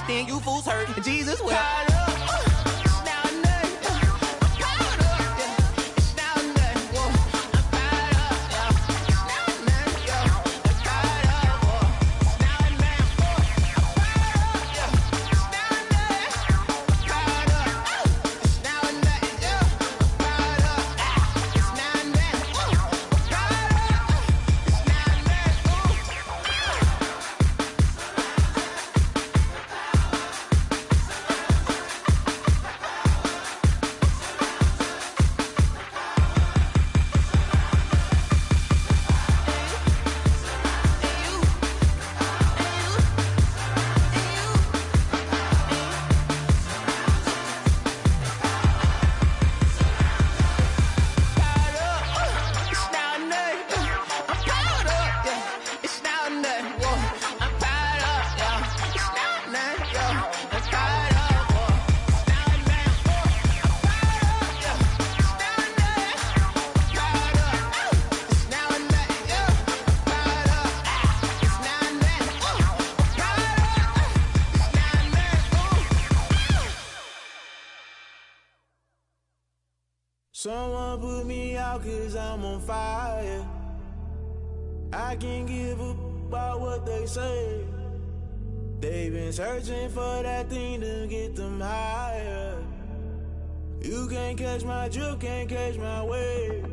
then you fools hurt. Jesus wept. Someone put me out 'cause I'm on fire. I can't give up about what they say. They've been searching for that thing to get them higher. You can't catch my drift, can't catch my wave.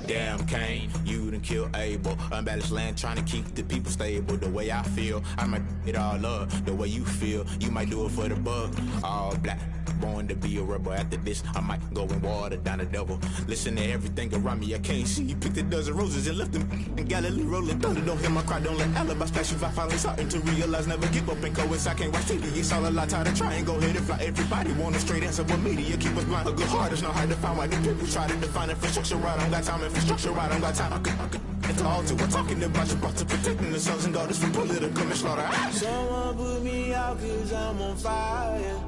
Damn Kane, you done killed Abel. Unbalanced land trying to keep the people stable. The way I feel, I might it all up. The way you feel, you might do it for the bug. All black, born to be a rebel. After this, I might go and water down the devil. Listen to everything around me, I can't see. You picked a dozen roses and left them in Galilee rolling thunder. Don't hear my cry, don't let alibis flash. If I finally starting to realize, never give up and coincide. I can't watch TV, it's all a lot. Tired of trying, go ahead and fly. Everybody want a straight answer, but media keep us blind. A good heart is not hard to find. Why the people try to define infrastructure right? I don't got time, infrastructure right, I don't got time. I could it's all to we're talking about you, about to protecting the sons and daughters from political manslaughter. Someone put me out 'cause I'm on fire.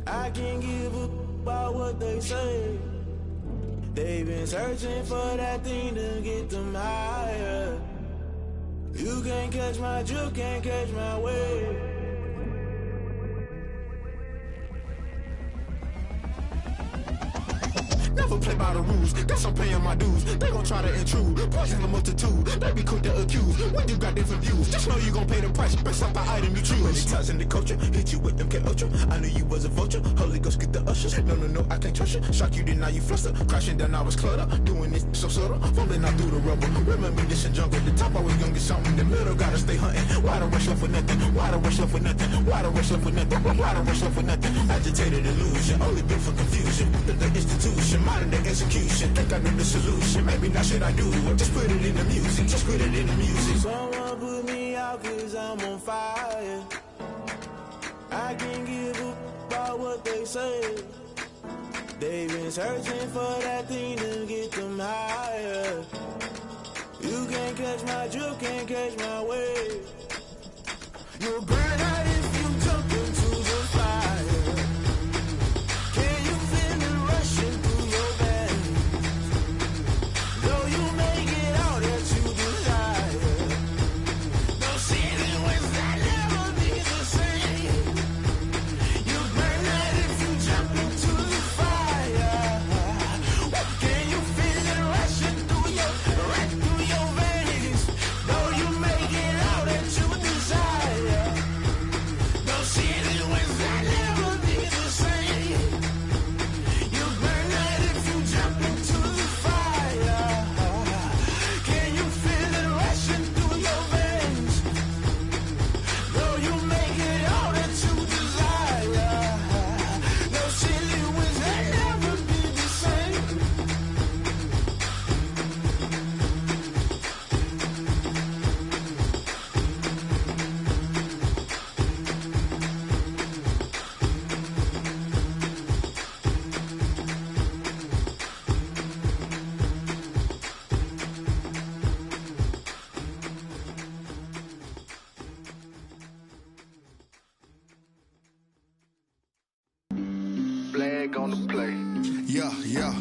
I can't give up about what they say. They've been searching for that thing to get them higher. You can't catch my drift, can't catch my wave. Never play by the rules, guess I'm paying my dues. They gon' try to intrude, poison the multitude. They be quick to accuse, when you got different views. Just know you gon' pay the price, based off the item you choose. Many ties in the culture, hit you with them K-Ultra. I knew you was a vulture, Holy Ghost get the ushers. No, I can't trust you. Shock you, then now you fluster. Crashing down, I was cluttered. Doing this so subtle, falling out through the rubble. Remember this in jungle, the top always gonna get something. In the middle, gotta stay hunting. Why the rush left for nothing? Why the rush left for nothing? Why the rush left for nothing? Why the rush left for nothing? Agitated illusion, only built for confusion. The institution, modern day execution. Think I know the solution, maybe not should I do it. Just put it in the music, just put it in the music. Someone put me out 'cause I'm on fire. I can't give up about what they say. They've been searching for that thing to get them higher. You can't catch my drift, can't catch my wave. You'll burn out if you jump into the fire. Can you feel it rushing through your veins? Though you make it all that you desire. No ceiling was that never be the same. You burn out if you jump into the fire. Can you feel it rushing through your veins? Though you make it all that you desire. No ceiling was that never be the same. You burn out if you jump into the fire. Can you feel it rushing through your veins? Though you make it all that you desire. No ceiling was that never be the same. Flag on the play. Yeah.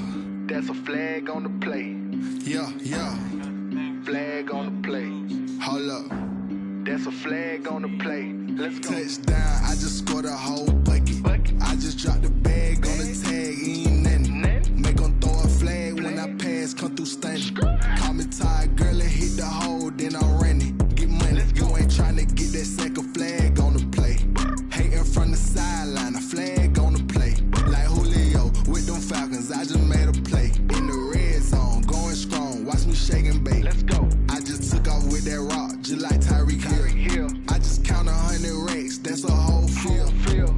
That's a flag on the play. Yeah. Flag on the play. Hold up. That's That's a flag on the play. Let's go. Touchdown, I just scored a whole bucket. I just dropped the bag on the tag, ain't nothing. Make 'em throw a flag when I pass, come through stunning. Call me tired, girl, and hit the hole, then I'm running. Get money, you ain't tryna get that second flag on the play. Hating from the sideline, a flag on the play. Like Julio with them Falcons, I just made a play. In the red zone, going strong, watch me shake and bake. Let's go. I just took off with that rock, just like Tyreek Hill. I just count 100 racks, that's a whole field.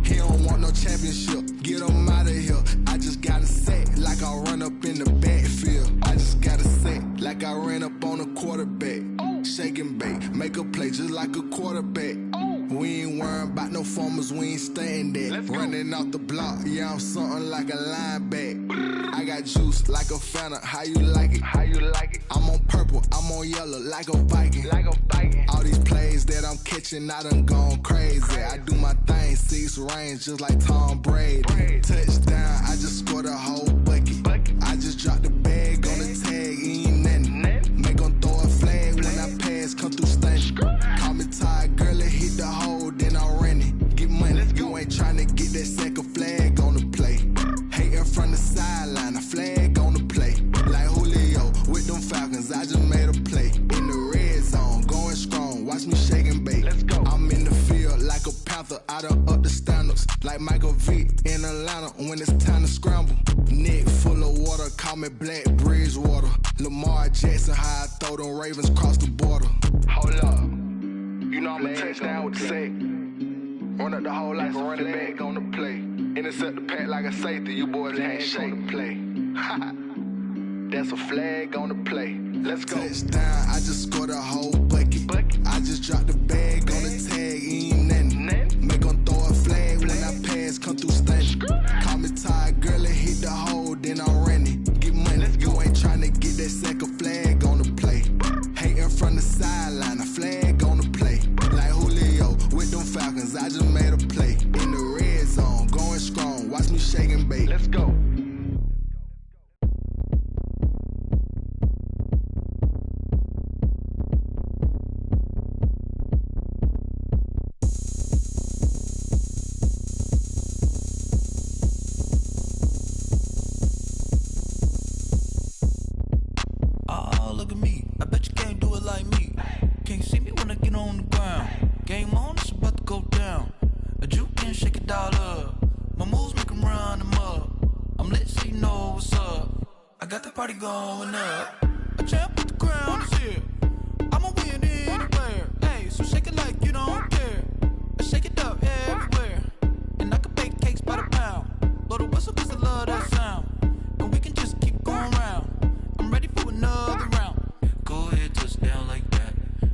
He don't want no championship, get him out of here. I just got a set, like I run up in the backfield. I just got a set, like I ran up on a quarterback. Shake and bake, make a play just like a quarterback. We ain't worrying about no formers, we ain't staying there. Running off the block, yeah, I'm something like a linebacker. I got juice like a Fanta, how you like it? How you like it? I'm on purple, I'm on yellow, like a Viking. Like a Viking. All these plays that I'm catching, I done gone crazy. I do my thing, 6 range, just like Tom Brady. Touchdown, I just scored a whole bucket. I just dropped the bag on the tag, ain't nothing. Make 'em throw a flag when I pass, come through stunning. Call me tired, girl, and hit the hole, then I'm running. Get money, you ain't tryna get that second flag on the play. Hating from the sideline, a flag on the play. Like Julio with them Falcons, I just made a play. In the red zone, going strong, watch me shake and bake. Let's go. I'm in the field like a Panther, I done up the standards. Like Michael Vick in Atlanta when it's time to scramble. Neck full of water, call me Black Bridgewater. Lamar Jackson, how I throw them Ravens cross the border. Hold up. You know I'm a touchdown with the sack. Run up the hole like a running back on the play. Intercept the pack like a safety. You boys can't shake the play. That's a flag on the play. Let's go. Touchdown, I just scored a whole bucket. I just dropped the bag on the tag, ain't nothing. Make 'em throw a flag when I pass, come through stunning. Call me tired, girl, and hit the hole, then I'm running. Get money, you ain't tryna get that second flag on the play. Hating from the sideline, a flag on the play. Like Julio with them Falcons, I just made a play. In the red zone, going strong, watch me shake and bake. Let's go. Oh, look at me. I bet you can't do it like me. Can't see me when I get on the ground. Game on, it's about to go down. A juke and shake it all up. My moves make 'em run them up. I'm lit so you know what's up. I got the party going up. A champ with the crown is here. I'ma win anywhere. Hey, so shake it like you don't care. I shake it up everywhere. And I can bake cakes by the pound. Blow the whistle 'cause I love that sound. And we can just keep going round. I'm ready for another round. Go ahead, touch down like that.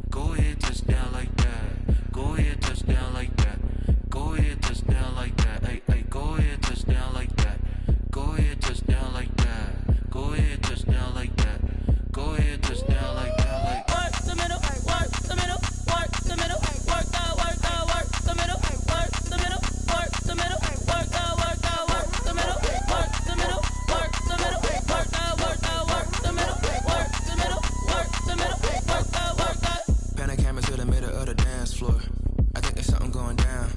Go ahead, touch down like that. Go ahead, touch down like that. Go ahead, touch down like that. Hey, hey, go ahead, touch down like that. Go ahead, touch down like that. Go ahead, touch down like that. Go ahead, touch down like that. Like work the middle, work the middle, work the middle, work that, work that, work the middle, work the middle, work the middle, work that, work that, work the middle, work the middle, work the middle, work that, work that, work the middle, work the middle, work the middle, work that, work that. Pan the camera to the middle of the dance floor. I think there's something going down.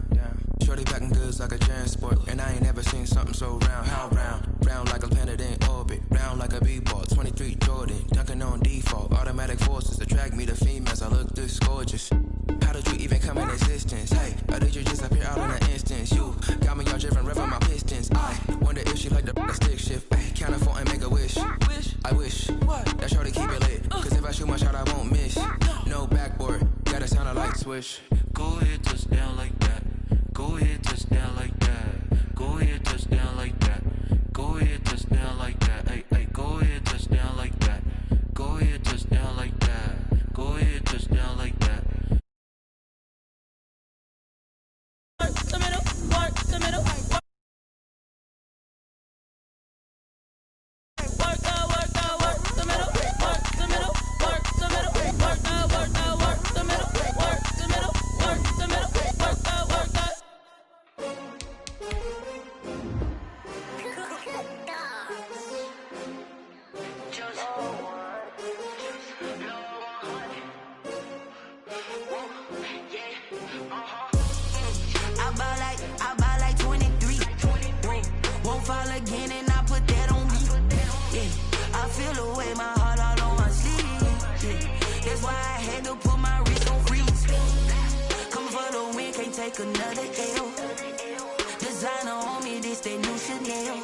Shorty packing goods like a transport, and I ain't never seen something so round. How round? Round like a planet in orbit, round like a b-ball. 23 Jordan, dunking on default. Automatic forces attract me to females. I look this gorgeous. How did you even come in existence? Hey, or did you just appear out in an instance? You got me all driven, revving my pistons. I wonder if she like the stick shift. Ay, count a four and make a wish. I wish that shorty keep it lit. Cause if I shoot my shot, I won't miss. No backboard, gotta sound a light switch. Go ahead, touch down like that. Go ahead, touch down like that. Go ahead, touch down like that. Go ahead, touch down like that. Hey, hey, go ahead, touch down like that. Go ahead, touch down like that. Go ahead, touch down like that. Work the middle, work the middle, work. Work that, work that, work the middle, work the middle, work the middle, work that, work that, work the middle, work the middle, work the middle, work that, work that. had to put my wrist on freeze. Coming for the win, can't take another L. Designer on me, this that new Chanel.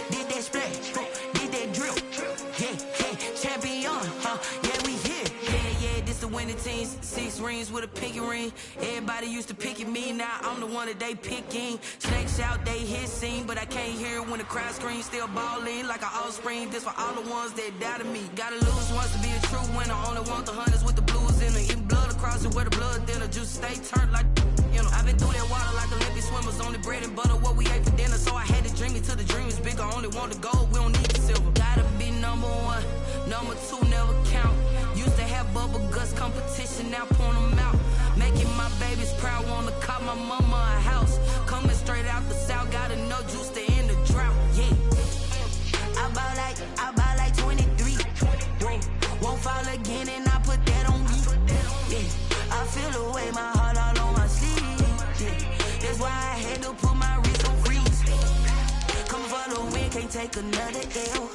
Did that splash, did that drill. Yeah, champion, yeah, we here. Yeah, this the winning teams. 6 rings with a pinky ring. Everybody used to pick at me, now I'm the one that they picking. Snakes out, they hissing, but I can't hear when the crowd screams. Still balling like an offspring. This for all the ones that doubted me. Gotta lose once to be a true winner. Only want the hunters with the blues in it. Eating blood across it where the blood dinner. Juice stay turned like, you know. I've been through that water like Olympic swimmers. Only bread and butter, what we ate for dinner. So I had to dream it till the dream is bigger. Only want the gold, we don't need the silver. Gotta be number 1, number 2 never count. Used to have bubble guts competition, now point them out. Making my babies proud, wanna call my mama a house. Coming straight out the south, got enough juice to end the drought. Yeah, I bought like 23. Whoa, won't fall again, and I put that on me. Yeah, I feel the way, my heart all on my sleeve. Yeah, that's why I had to put my wrist on freeze. Coming for the win, can't take another L.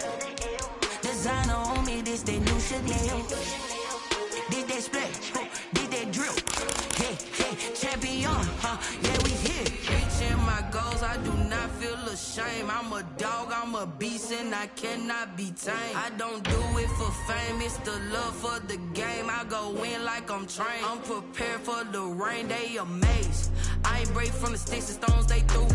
Designer on me, this that new Chanel. Did that splash, did that drill. Hey, champion, yeah, we here. Reaching my goals, I do not feel ashamed. I'm a dog, I'm a beast, and I cannot be tamed. I don't do it for fame, it's the love for the game. I go in like I'm trained. I'm prepared for the rain, they amazed. I ain't break from the sticks and stones they threw.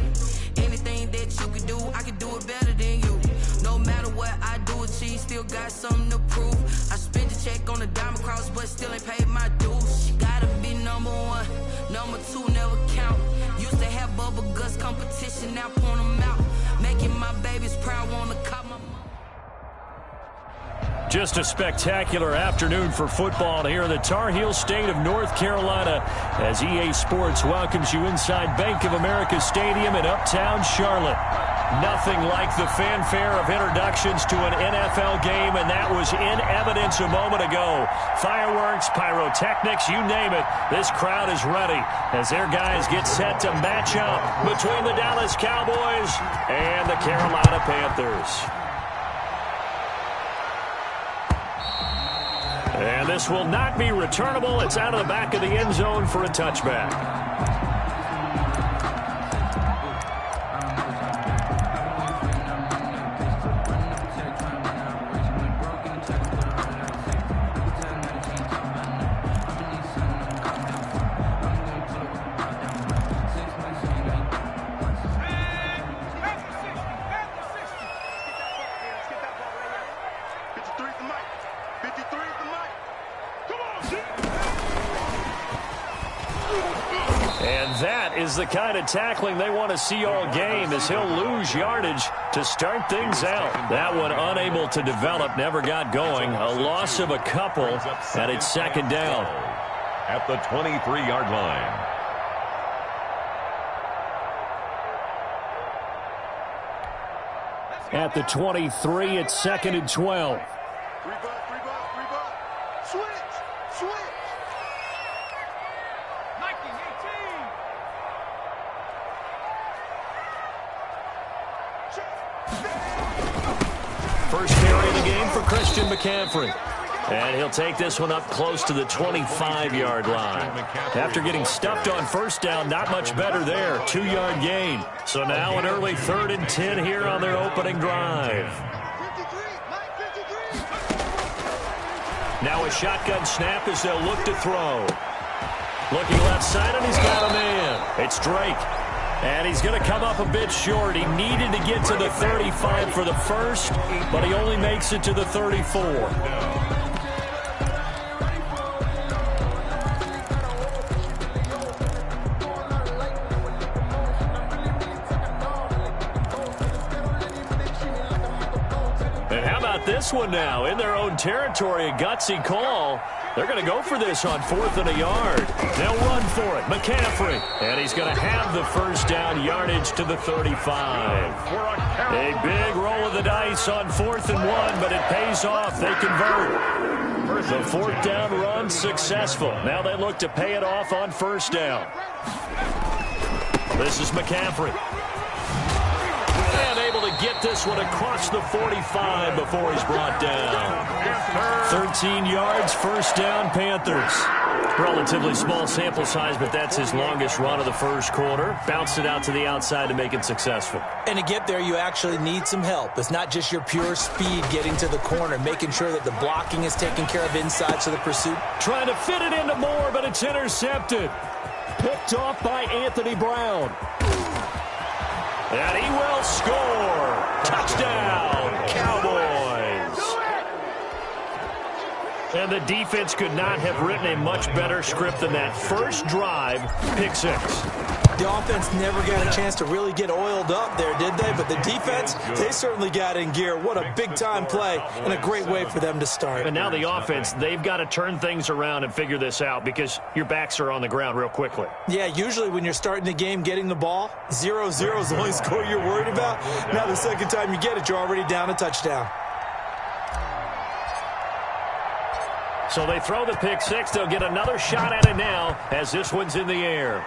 Anything that you can do, I can do it better than you. No matter what I do, achieve, still got something to prove. I spent the check on the diamond cross, but still ain't paid my dues. Gotta be number 1, number 2 never count. Used to have bubble guts competition, now point them out. Making my babies proud, wanna call my mom. Just a spectacular afternoon for football here in the Tar Heel state of North Carolina as EA Sports welcomes you inside Bank of America Stadium in Uptown Charlotte. Nothing like the fanfare of introductions to an NFL game, and that was in evidence a moment ago. Fireworks, pyrotechnics, you name it, this crowd is ready as their guys get set to match up between the Dallas Cowboys and the Carolina Panthers. And this will not be returnable. It's out of the back of the end zone for a touchback. The kind of tackling they want to see all game as he'll lose yardage to start things out. That one unable to develop, never got going. A loss of a couple, and it's second down. At the 23-yard line. At the 23, it's 2nd and 12. First carry of the game for Christian McCaffrey. And he'll take this one up close to the 25-yard line. After getting stuffed on first down, not much better there. 2-yard gain. So now an early 3rd and 10 here on their opening drive. Now a shotgun snap as they'll look to throw. Looking left side, and he's got a man. It's Drake. And he's going to come up a bit short. He needed to get to the 35 for the first, but he only makes it to the 34. And how about this one now? In their own territory, a gutsy call. They're going to go for this on 4th and a yard. They'll run for it. McCaffrey. And he's going to have the first down, yardage to the 35. A big roll of the dice on 4th and 1, but it pays off. They convert. The 4th down run successful. Now they look to pay it off on 1st down. This is McCaffrey. And able to get this one across the 45 before he's brought down. 13 yards, first down, Panthers. Relatively small sample size, but that's his longest run of the first quarter. Bounced it out to the outside to make it successful. And to get there, you actually need some help. It's not just your pure speed getting to the corner, making sure that the blocking is taken care of inside to the pursuit. Trying to fit it into Moore, but it's intercepted. Picked off by Anthony Brown. And he will score. Touchdown, Cowboys. And the defense could not have written a much better script than that first drive, pick six. The offense never got a chance to really get oiled up there, did they? But the defense, they certainly got in gear. What a big-time play and a great way for them to start. And now the offense, they've got to turn things around and figure this out because your backs are on the ground real quickly. Yeah, usually when you're starting the game getting the ball, 0-0 is the only score you're worried about. Now the second time you get it, you're already down a touchdown. So they throw the pick six. They'll get another shot at it now as this one's in the air.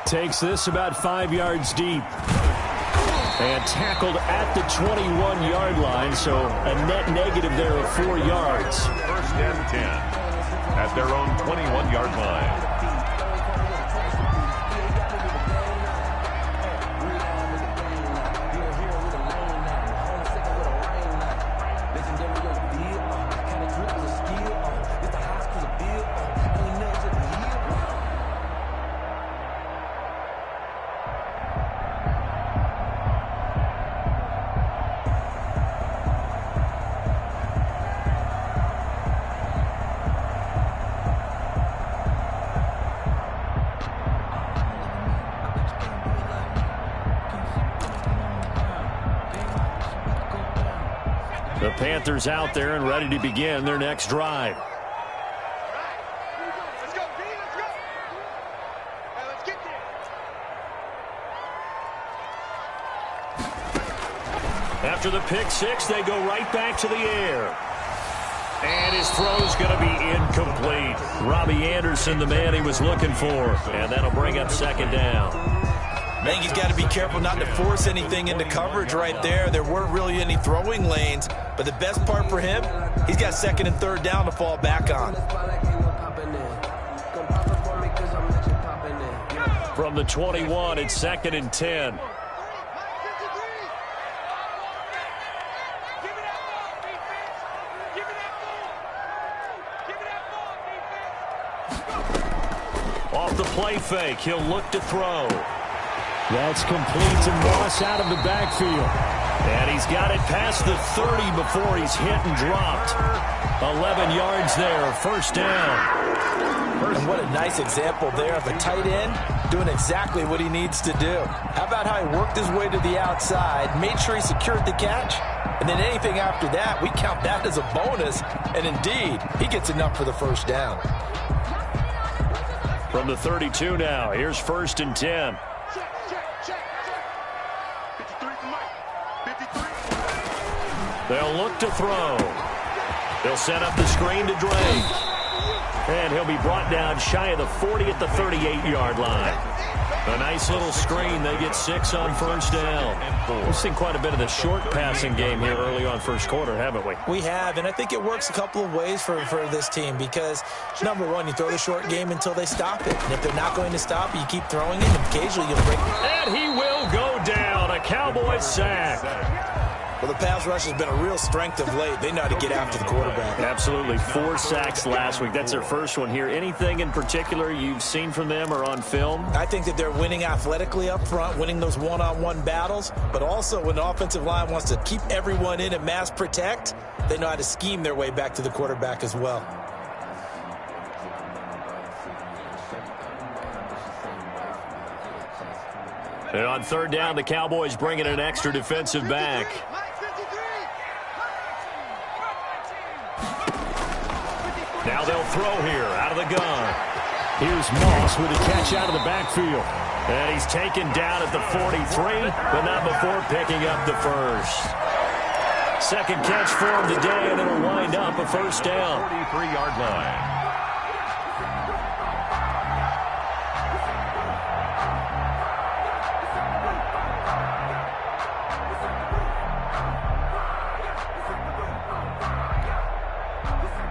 Takes this about 5 yards deep. And tackled at the 21-yard line, so a net negative there of 4 yards. First and 10 at their own 21-yard line. The Panthers out there and ready to begin their next drive. Let's go, D, let's go. Hey, let's get there. After the pick six, they go right back to the air. And his throw's going to be incomplete. Robbie Anderson, the man he was looking for. And that'll bring up second down. I think he's got to be careful not to force anything into coverage right there. There weren't really any throwing lanes, but the best part for him, he's got second and third down to fall back on. From the 21, it's second and 10. Off the play fake, he'll look to throw. That's complete to Moss out of the backfield. And he's got it past the 30 before he's hit and dropped. 11 yards there, first down. And what a nice example there of a tight end doing exactly what he needs to do. How about how he worked his way to the outside, made sure he secured the catch, and then anything after that, we count that as a bonus. And indeed, he gets enough for the first down. From the 32 now, here's first and 10. They'll look to throw. They'll set up the screen to Drake. And he'll be brought down shy of the 40 at the 38-yard line. A nice little screen. They get 6 on first down. We've seen quite a bit of the short passing game here early on first quarter, haven't we? We have, and I think it works a couple of ways for this team because, number one, you throw the short game until they stop it. And if they're not going to stop it, you keep throwing it, and occasionally you'll break. And he will go down. A Cowboys sack. Well, the pass rush has been a real strength of late. They know how to get after the quarterback. Absolutely. 4 sacks last week. That's their first one here. Anything in particular you've seen from them or on film? I think that they're winning athletically up front, winning those one-on-one battles, but also when the offensive line wants to keep everyone in and mass protect, they know how to scheme their way back to the quarterback as well. And on third down, the Cowboys bring in an extra defensive back. Now they'll throw here out of the gun. Here's Moss with a catch out of the backfield. And he's taken down at the 43, but not before picking up the first. Second catch for him today, and it'll wind up a first down. 43-yard line.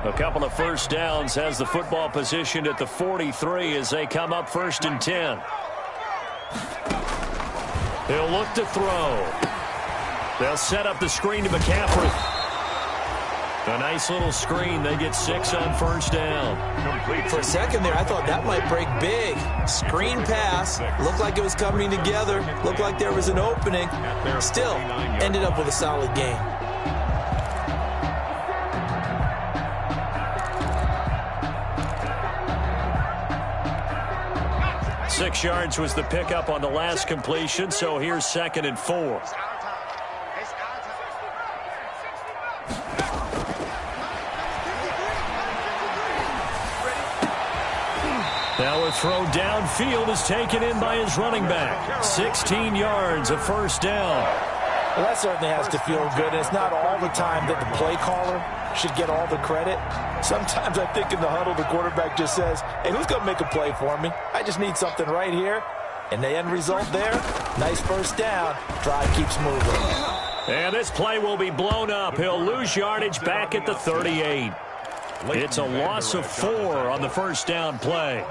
A couple of first downs, has the football positioned at the 43 as they come up 1st and 10. They'll look to throw. They'll set up the screen to McCaffrey. A nice little screen. They get 6 on 1st down. For a second there, I thought that might break big. Screen pass. Looked like it was coming together. Looked like there was an opening. Still, ended up with a solid gain. 6 yards was the pickup on the last completion, so here's 2nd and 4. Now a throw downfield is taken in by his running back. 16 yards, a 1st down. Well, that certainly has to feel good. And it's not all the time that the play caller should get all the credit. Sometimes I think in the huddle, the quarterback just says, hey, who's going to make a play for me? I just need something right here. And the end result there, nice 1st down. Drive keeps moving. And this play will be blown up. He'll lose yardage back at the 38. It's a loss of 4 on the 1st down play.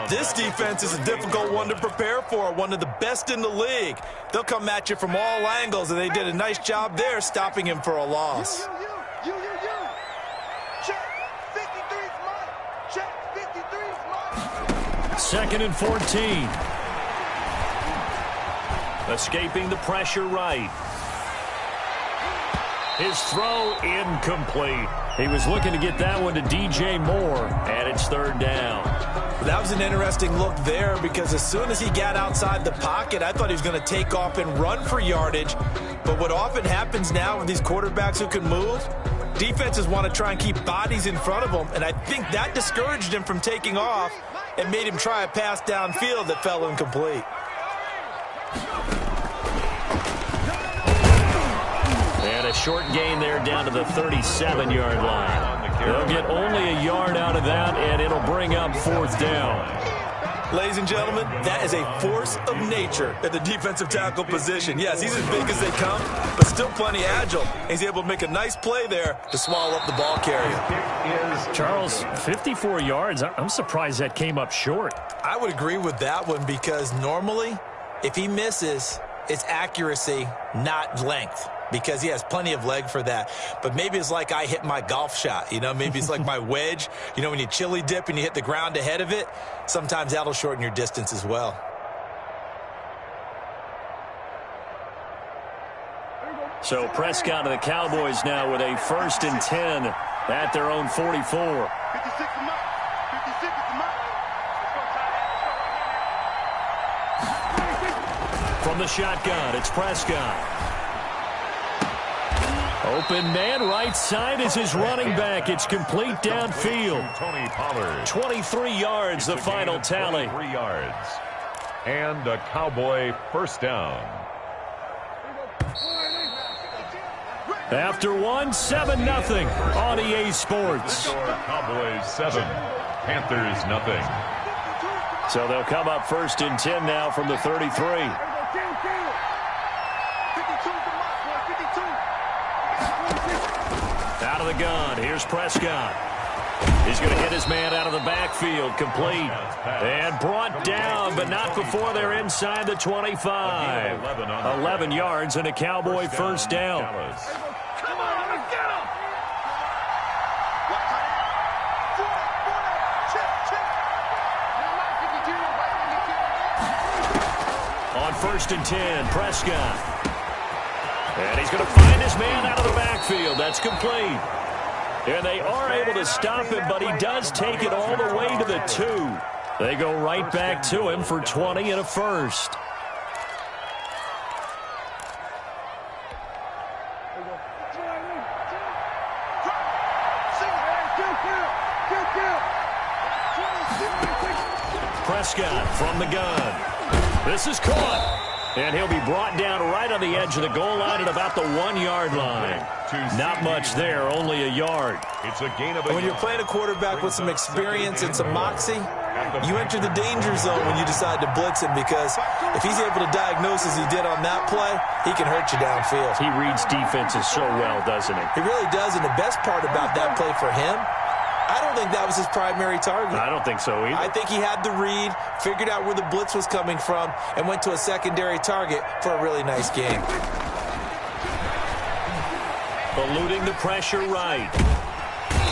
This defense is a difficult one to prepare for, one of the best in the league. They'll come at you from all angles, and they did a nice job there stopping him for a loss. Second and 14. Escaping the pressure right. His throw incomplete. He was looking to get that one to DJ Moore, and it's 3rd down. That was an interesting look there because as soon as he got outside the pocket, I thought he was going to take off and run for yardage. But what often happens now with these quarterbacks who can move, defenses want to try and keep bodies in front of them, and I think that discouraged him from taking off and made him try a pass downfield that fell incomplete. And a short gain there down to the 37-yard line. They'll get only a yard out of that, and it'll bring up 4th down. Ladies and gentlemen, that is a force of nature at the defensive tackle position. Yes, he's as big as they come, but still plenty agile. He's able to make a nice play there to swallow up the ball carrier. Charles, 54 yards. I'm surprised that came up short. I would agree with that one because normally, if he misses, it's accuracy, not length, because he has plenty of leg for that. But maybe it's like I hit my golf shot, you know, maybe it's like my wedge. You know, when you chili dip and you hit the ground ahead of it, sometimes that'll shorten your distance as well. So Prescott and the Cowboys now with a 1st and 10 at their own 44. From the shotgun, it's Prescott. Open man, right side is his running back. It's complete downfield. Tony Pollard. 23 yards, the final tally. 3 yards. And a Cowboy 1st down. After 7-0 on EA Sports. Cowboys 7, Panthers nothing. So they'll come up 1st and 10 now from the 33. Out of the gun, here's Prescott. He's going to hit his man out of the backfield, complete. And brought down, but not before they're inside the 25. 11 yards and a Cowboy 1st down. Come on, let's get him! On 1st and 10, Prescott. And he's going to find his man out of the backfield. That's complete. And they are able to stop him, but he does take it all the way to the 2. They go right back to him for 20 and a 1st. Prescott from the gun. This is caught. And he'll be brought down right on the edge of the goal line at about the 1-yard line. Not much there, only a yard. It's a gain of a when you're playing a quarterback with some experience and some moxie, you enter the danger zone when you decide to blitz him, because if he's able to diagnose as he did on that play, he can hurt you downfield. He reads defenses so well, doesn't he? He really does, and the best part about that play for him I don't think that was his primary target. I don't think so either. I think he had the read, figured out where the blitz was coming from, and went to a secondary target for a really nice game. Eluding the pressure right.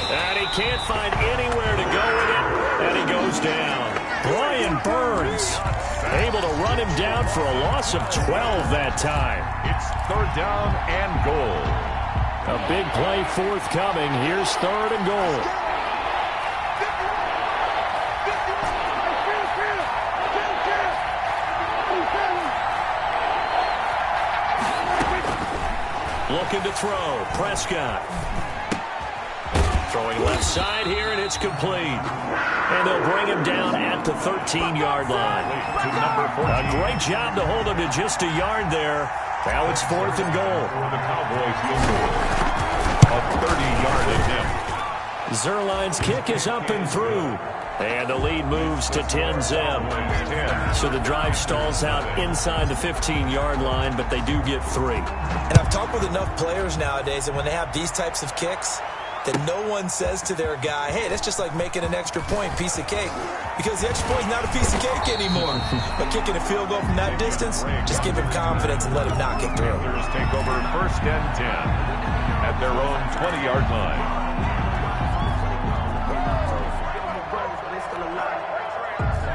And he can't find anywhere to go with it, and he goes down. Brian Burns able to run him down for a loss of 12 that time. It's third down and goal. A big play forthcoming. Here's third and goal. Looking to throw. Prescott. Throwing left side here, and it's complete. And they'll bring him down at the 13-yard line. A great job to hold him to just a yard there. Now it's fourth and goal. For the Cowboys field goal. A 30-yard attempt. Zerline's kick is up and through. And the lead moves to 10-0. So the drive stalls out inside the 15-yard line, but they do get 3. And I've talked with enough players nowadays, and when they have these types of kicks, that no one says to their guy, hey, that's just like making an extra point, piece of cake. Because the extra point is not a piece of cake anymore. But kicking a field goal from that distance, just give him confidence and let him knock it through. Panthers take over first and 10 at their own 20-yard line.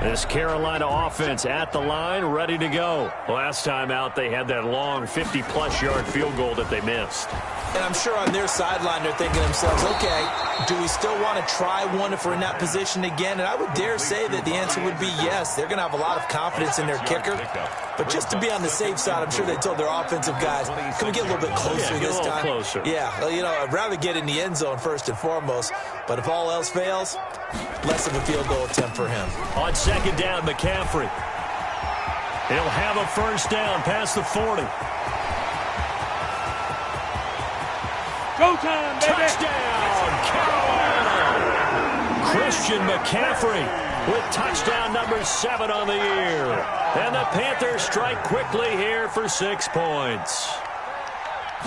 This Carolina offense at the line, ready to go. Last time out, they had that long 50-plus yard field goal that they missed. And I'm sure on their sideline they're thinking to themselves, okay, do we still want to try one if we're in that position again? And I would dare say that the answer would be yes. They're going to have a lot of confidence in their kicker. But just to be on the safe side, I'm sure they told their offensive guys, can we get a little bit closer this time? Closer. Yeah, you know, I'd rather get in the end zone first and foremost. But if all else fails, less of a field goal attempt for him. On second down, McCaffrey. He'll have a first down past the 40. Go time, baby. Touchdown, Carolina. Christian McCaffrey with touchdown number 7 on the year. And the Panthers strike quickly here for 6 points.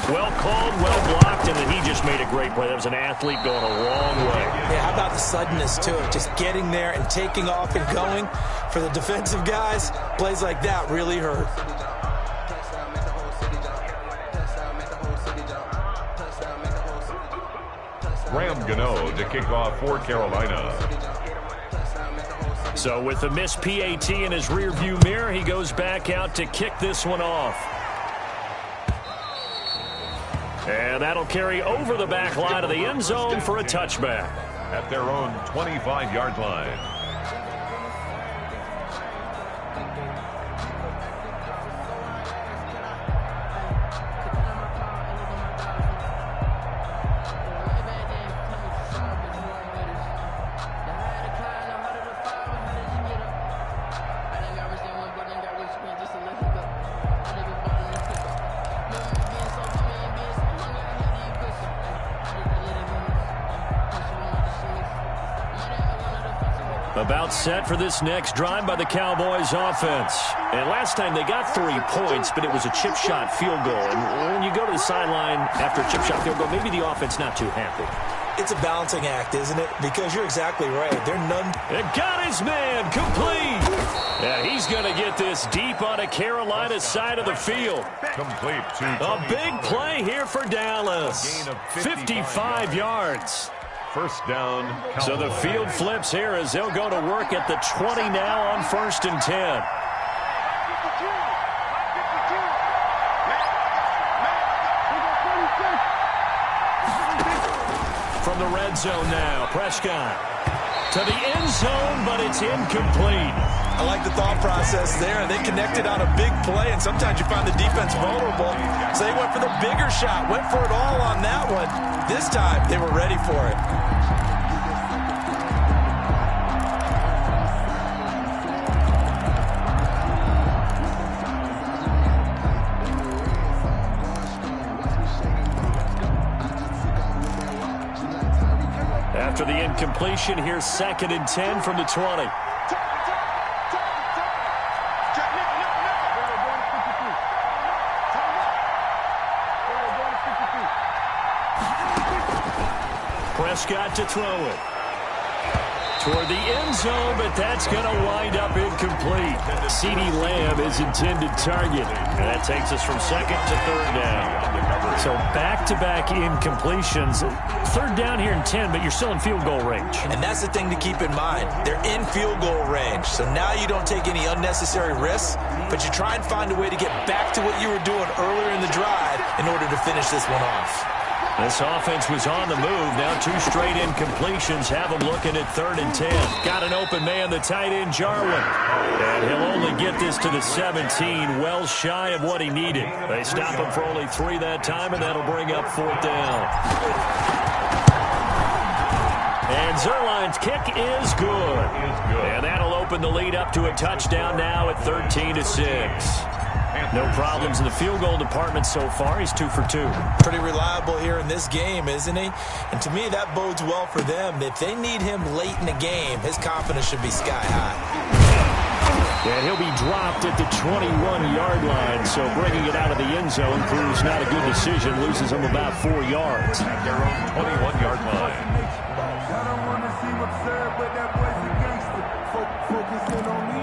Well called, well blocked, and then he just made a great play. That was an athlete going a long way. Yeah, how about the suddenness to it? Just getting there and taking off and going. For the defensive guys, plays like that really hurt. Graham Gano to kick off for Carolina. So with the missed PAT in his rearview mirror, he goes back out to kick this one off. And that'll carry over the back line of the end zone for a touchback. At their own 25-yard line. About set for this next drive by the Cowboys offense. And last time they got 3 points, but it was a chip shot field goal. And when you go to the sideline after a chip shot field goal, maybe the offense not too happy. It's a balancing act, isn't it? Because you're exactly right. They're none. And got his man complete. Yeah, he's going to get this deep on a Carolina side of the field. Complete to a big play here for Dallas. A gain of 55 yards. First down. Cowboys. So the field flips here as they'll go to work at the 20 now on first and 10. From the red zone now, Prescott to the end zone, but it's incomplete. I like the thought process there. They connected on a big play, and sometimes you find the defense vulnerable. So they went for the bigger shot, went for it all on that one. This time, they were ready for it. After the incompletion, here's second and 10 from the 20. Prescott to throw it. Toward the end zone, but that's going to wind up incomplete. CeeDee Lamb is intended target. And that takes us from second to third down. So back-to-back incompletions. Third down here in 10, but you're still in field goal range. And that's the thing to keep in mind. They're in field goal range. So now you don't take any unnecessary risks, but you try and find a way to get back to what you were doing earlier in the drive in order to finish this one off. This offense was on the move. Now 2 straight incompletions have them looking at 3rd and 10. Got an open man, the tight end, Jarwin. And he'll only get this to the 17, well shy of what he needed. They stop him for only 3 that time, and that'll bring up 4th down. And Zerline's kick is good. And that'll open the lead up to a touchdown now at 13-6. No problems in the field goal department so far. He's 2 for 2. Pretty reliable here in this game, isn't he? And to me, that bodes well for them. If they need him late in the game, his confidence should be sky high. And he'll be dropped at the 21-yard line, so bringing it out of the end zone proves not a good decision. Loses him about 4 yards. At their own 21-yard line. I don't want to see what's there, but that boy's a gangster. Focusing on me,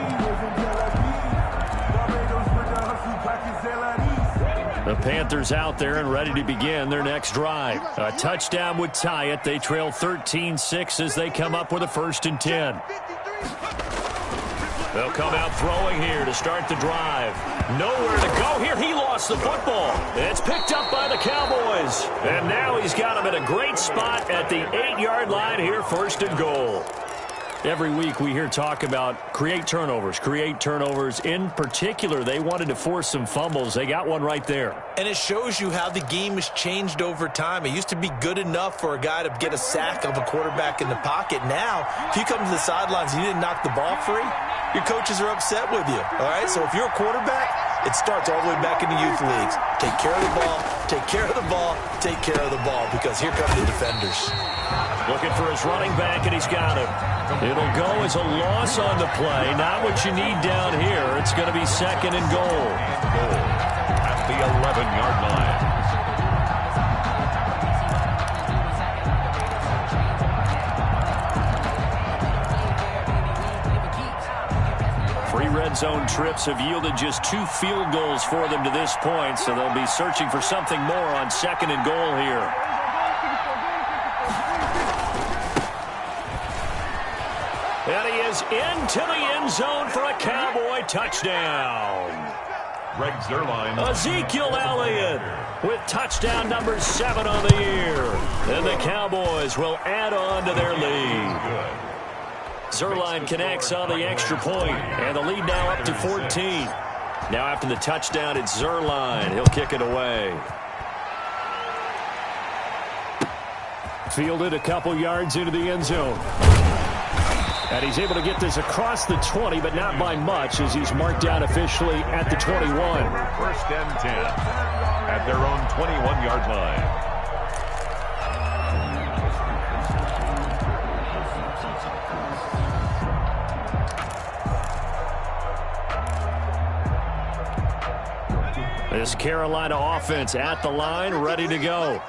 the Panthers out there and ready to begin their next drive. A touchdown would tie it. They trail 13-6 as they come up with a 1st and 10. They'll come out throwing here to start the drive. Nowhere to go here. He lost the football. It's picked up by the Cowboys. And now he's got him in a great spot at the 8-yard line here, 1st and goal. Every week we hear talk about create turnovers. In particular, they wanted to force some fumbles. They got one right there. And it shows you how the game has changed over time. It used to be good enough for a guy to get a sack of a quarterback in the pocket. Now, if you come to the sidelines and you didn't knock the ball free, your coaches are upset with you. All right, so if you're a quarterback, it starts all the way back in the youth leagues. Take care of the ball, take care of the ball, take care of the ball, because here come the defenders. Looking for his running back, and he's got him. It'll go as a loss on the play. Not what you need down here. It's going to be 2nd and goal. At the 11-yard line. 3 red zone trips have yielded just 2 field goals for them to this point, so they'll be searching for something more on 2nd and goal here. And he is into the end zone for a Cowboy touchdown. Greg Zerline. Ezekiel Elliott with touchdown number 7 on the year. And the Cowboys will add on to their lead. Zerline connects on the extra point, and the lead now up to 14. Now after the touchdown, it's Zerline. He'll kick it away. Fielded a couple yards into the end zone. And he's able to get this across the 20, but not by much, as he's marked down officially at the 21. 1st and 10 at their own 21-yard line. This Carolina offense at the line, ready to go.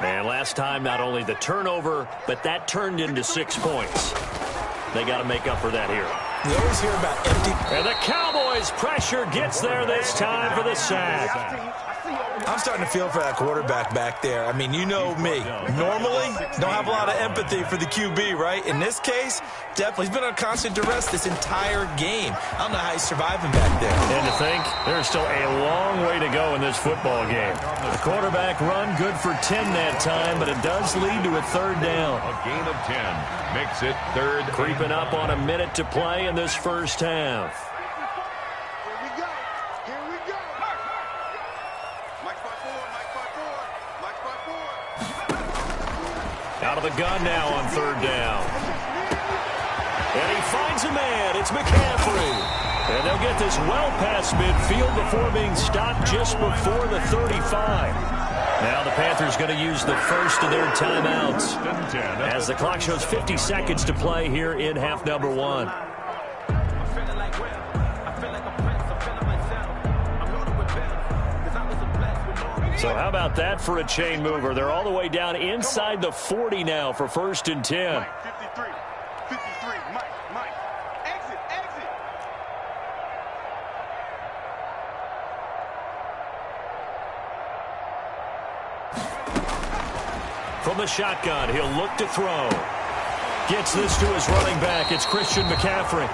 And last time, not only the turnover, but that turned into 6 points. They got to make up for that here. You always hear about empty. And the Cowboys' pressure gets there this time for the sack. I'm starting to feel for that quarterback back there. I mean, you know me. Normally, don't have a lot of empathy for the QB, right? In this case, definitely. He's been on constant duress this entire game. I don't know how he's surviving back there. And to think, there's still a long way to go in this football game. The quarterback run, good for 10 that time, but it does lead to a 3rd down. A gain of 10 makes it 3rd. Creeping up on a minute to play in this first half. Out of the gun now on 3rd down. And he finds a man. It's McCaffrey. And they'll get this well past midfield before being stopped just before the 35. Now the Panthers going to use the first of their timeouts as the clock shows 50 seconds to play here in half number 1. So how about that for a chain mover? They're all the way down inside the 40 now for 1st and 10. Mike, 53. 53. Mike. Exit. From the shotgun, he'll look to throw. Gets this to his running back. It's Christian McCaffrey.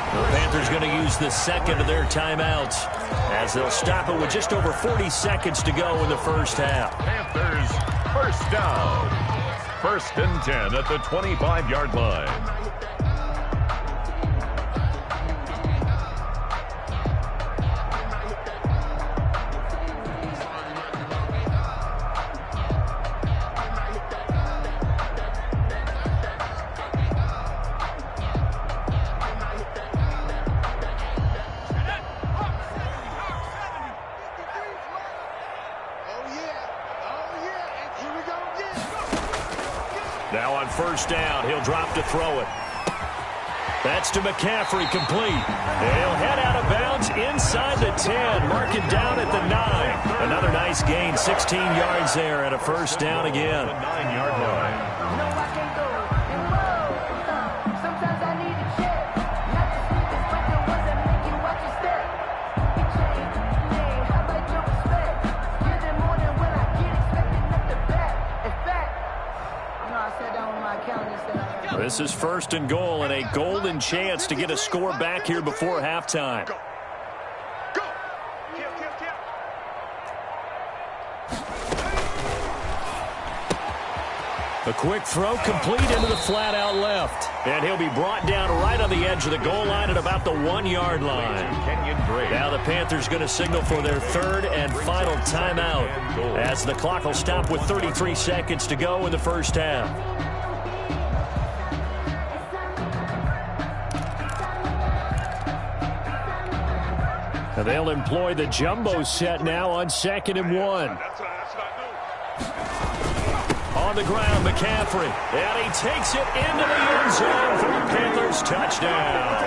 The Panthers going to use the second of their timeouts as they'll stop it with just over 40 seconds to go in the first half. Panthers first down. 1st and 10 at the 25-yard line. Now on 1st down, he'll drop to throw it. That's to McCaffrey, complete. He'll head out of bounds inside the 10, marking down at the 9. Another nice gain, 16 yards there and a 1st down again. The 9-yard line. This is 1st and goal and a golden chance to get a score back here before halftime. Go. Kill. A quick throw complete into the flat out left. And he'll be brought down right on the edge of the goal line at about the 1-yard line. Now the Panthers going to signal for their 3rd and final timeout as the clock will stop with 33 seconds to go in the first half. They'll employ the jumbo set now on 2nd and 1. On the ground, McCaffrey. And he takes it into the end zone for the Panthers touchdown.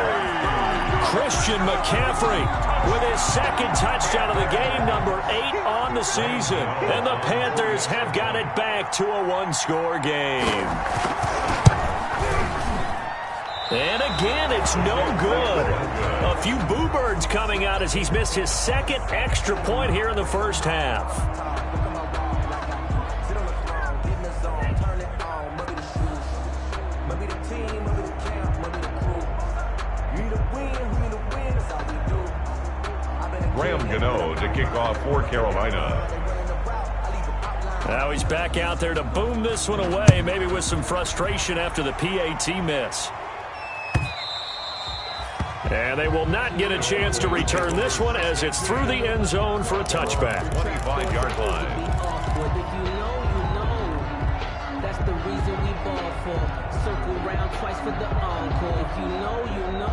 Christian McCaffrey with his 2nd touchdown of the game, number 8 on the season. And the Panthers have got it back to a 1-score game. And again, it's no good. A few boo birds coming out as he's missed his 2nd extra point here in the first half. Graham Gano to kick off for Carolina. Now he's back out there to boom this one away, maybe with some frustration after the PAT miss. And they will not get a chance to return this one as it's through the end zone for a touchback. 25-yard line. That's the reason we ball for. Circle round twice for the encore. If you know, you know.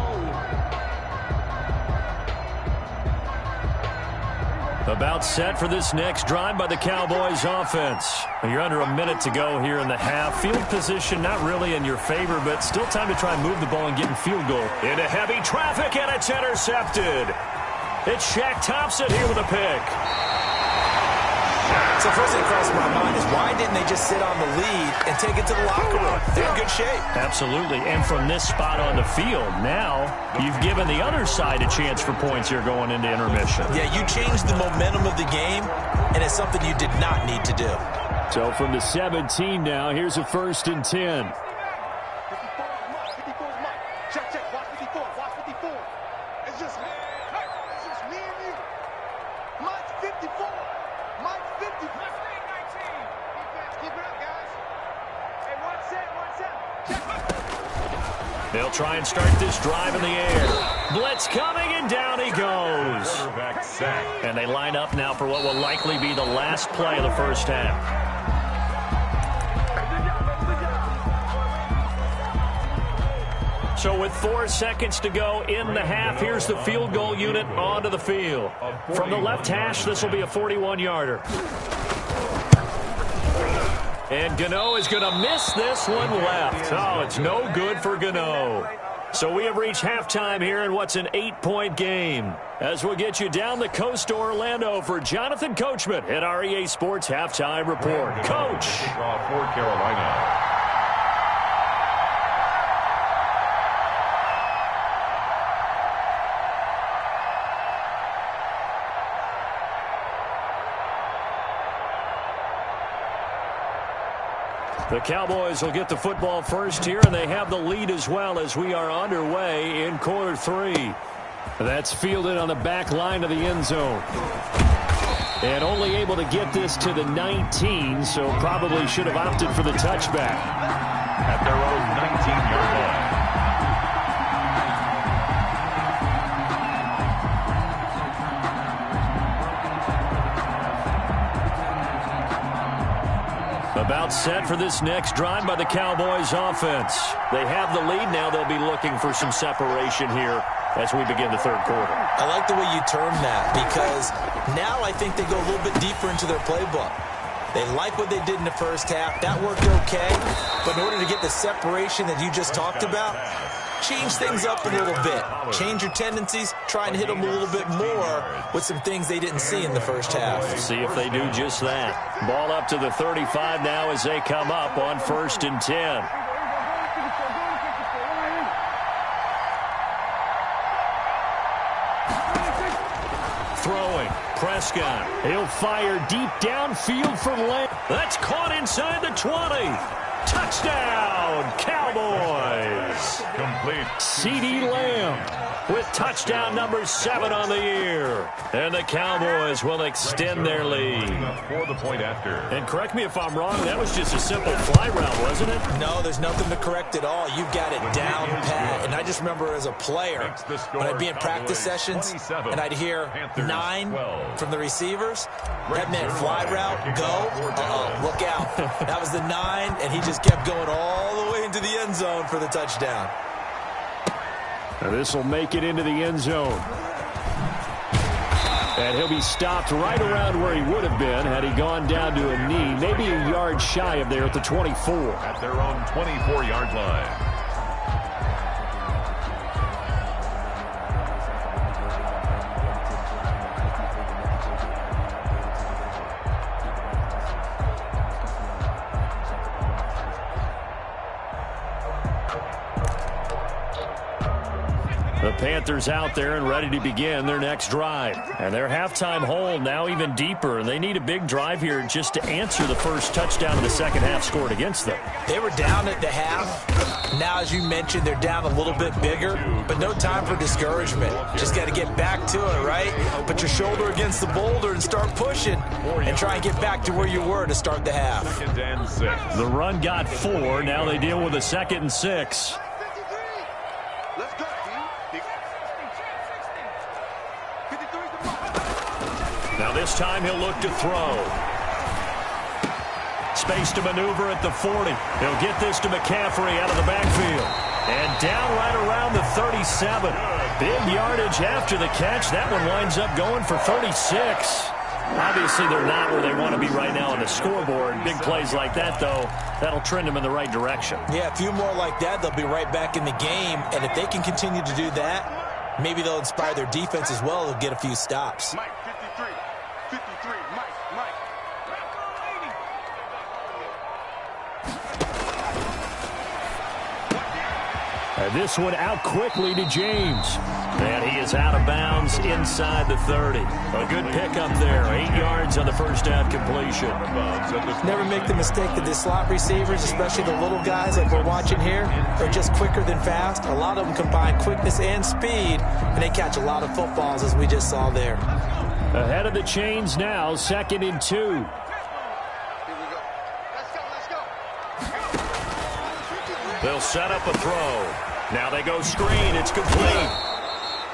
About set for this next drive by the Cowboys offense. You're under a minute to go here in the half. Field position not really in your favor, but still time to try and move the ball and get in field goal. Into heavy traffic, and it's intercepted. It's Shaq Thompson here with a pick. So first thing across my mind is why didn't they just sit on the lead and take it to the locker room? They're in good shape. Absolutely. And from this spot on the field, now you've given the other side a chance for points here going into intermission. Yeah, you changed the momentum of the game, and it's something you did not need to do. So from the 17 now, here's a 1st and 10. 54 is Mike. Check. Watch 54. It's just me. It's just me and you. Mike's 54. Mike's 50. Let's make 19. Keep it up, guys. Hey, one set. They'll try and start this drive in the air. Blitz coming, and down he goes. Quarterback sack. And they line up now for what will likely be the last play of the first half. So with 4 seconds to go in the half, here's the field goal unit onto the field. From the left hash, this will be a 41-yarder. And Gano is going to miss this one left. Oh, it's no good for Gano. So we have reached halftime here in what's an 8-point game. As we'll get you down the coast to Orlando for Jonathan Coachman at our EA Sports Halftime Report. Coach. For Carolina. The Cowboys will get the football first here, and they have the lead as well as we are underway in quarter 3. That's fielded on the back line of the end zone. And only able to get this to the 19, so probably should have opted for the touchback. At their own 19-yard line. About set for this next drive by the Cowboys offense. They have the lead now. They'll be looking for some separation here as we begin the third quarter. I like the way you term that because now I think they go a little bit deeper into their playbook. They like what they did in the first half. That worked okay. But in order to get the separation that you just talked about, change things up a little bit. Change your tendencies. Try and hit them a little bit more with some things they didn't see in the first half. See if they do just that. Ball up to the 35 now as they come up on 1st and 10. Throwing. Prescott. He'll fire deep downfield for Lamb. That's caught inside the 20. Touchdown, Cowboys. Complete. CeeDee Lamb with touchdown number 7 on the year. And the Cowboys will extend their lead. For the point after. And correct me if I'm wrong, that was just a simple fly route, wasn't it? No, there's nothing to correct at all. You got it down pat. And I just remember as a player, when I'd be in practice sessions, and I'd hear 9 from the receivers, that meant fly route, go, look out. That was the 9, and he just kept going all the way into the end zone for the touchdown. Now this will make it into the end zone. And he'll be stopped right around where he would have been had he gone down to a knee, maybe a yard shy of there at the 24. At their own 24-yard line. The Panthers out there and ready to begin their next drive. And their halftime hole now even deeper. And they need a big drive here just to answer the first touchdown of the second half scored against them. They were down at the half. Now, as you mentioned, they're down a little bit bigger. But no time for discouragement. Just got to get back to it, right? Put your shoulder against the boulder and start pushing. And try and get back to where you were to start the half. 2nd and 6. The run got 4. Now they deal with a 2nd and 6. Let's go. Now this time he'll look to throw. Space to maneuver at the 40. He'll get this to McCaffrey out of the backfield. And down right around the 37. Big yardage after the catch. That one winds up going for 36. Obviously they're not where they want to be right now on the scoreboard. Big plays like that, though, that'll trend them in the right direction. Yeah, a few more like that, they'll be right back in the game. And if they can continue to do that, maybe they'll inspire their defense as well. They'll get a few stops. Mike, 53. 53, Mike. And this one out quickly to James. And he is out of bounds inside the 30. A good pickup there. 8 yards on the first down completion. Never make the mistake that the slot receivers, especially the little guys like we're watching here, are just quicker than fast. A lot of them combine quickness and speed, and they catch a lot of footballs, as we just saw there. Ahead of the chains now, 2nd and 2. Here we go. Let's go. They'll set up a throw. Now they go screen. It's complete.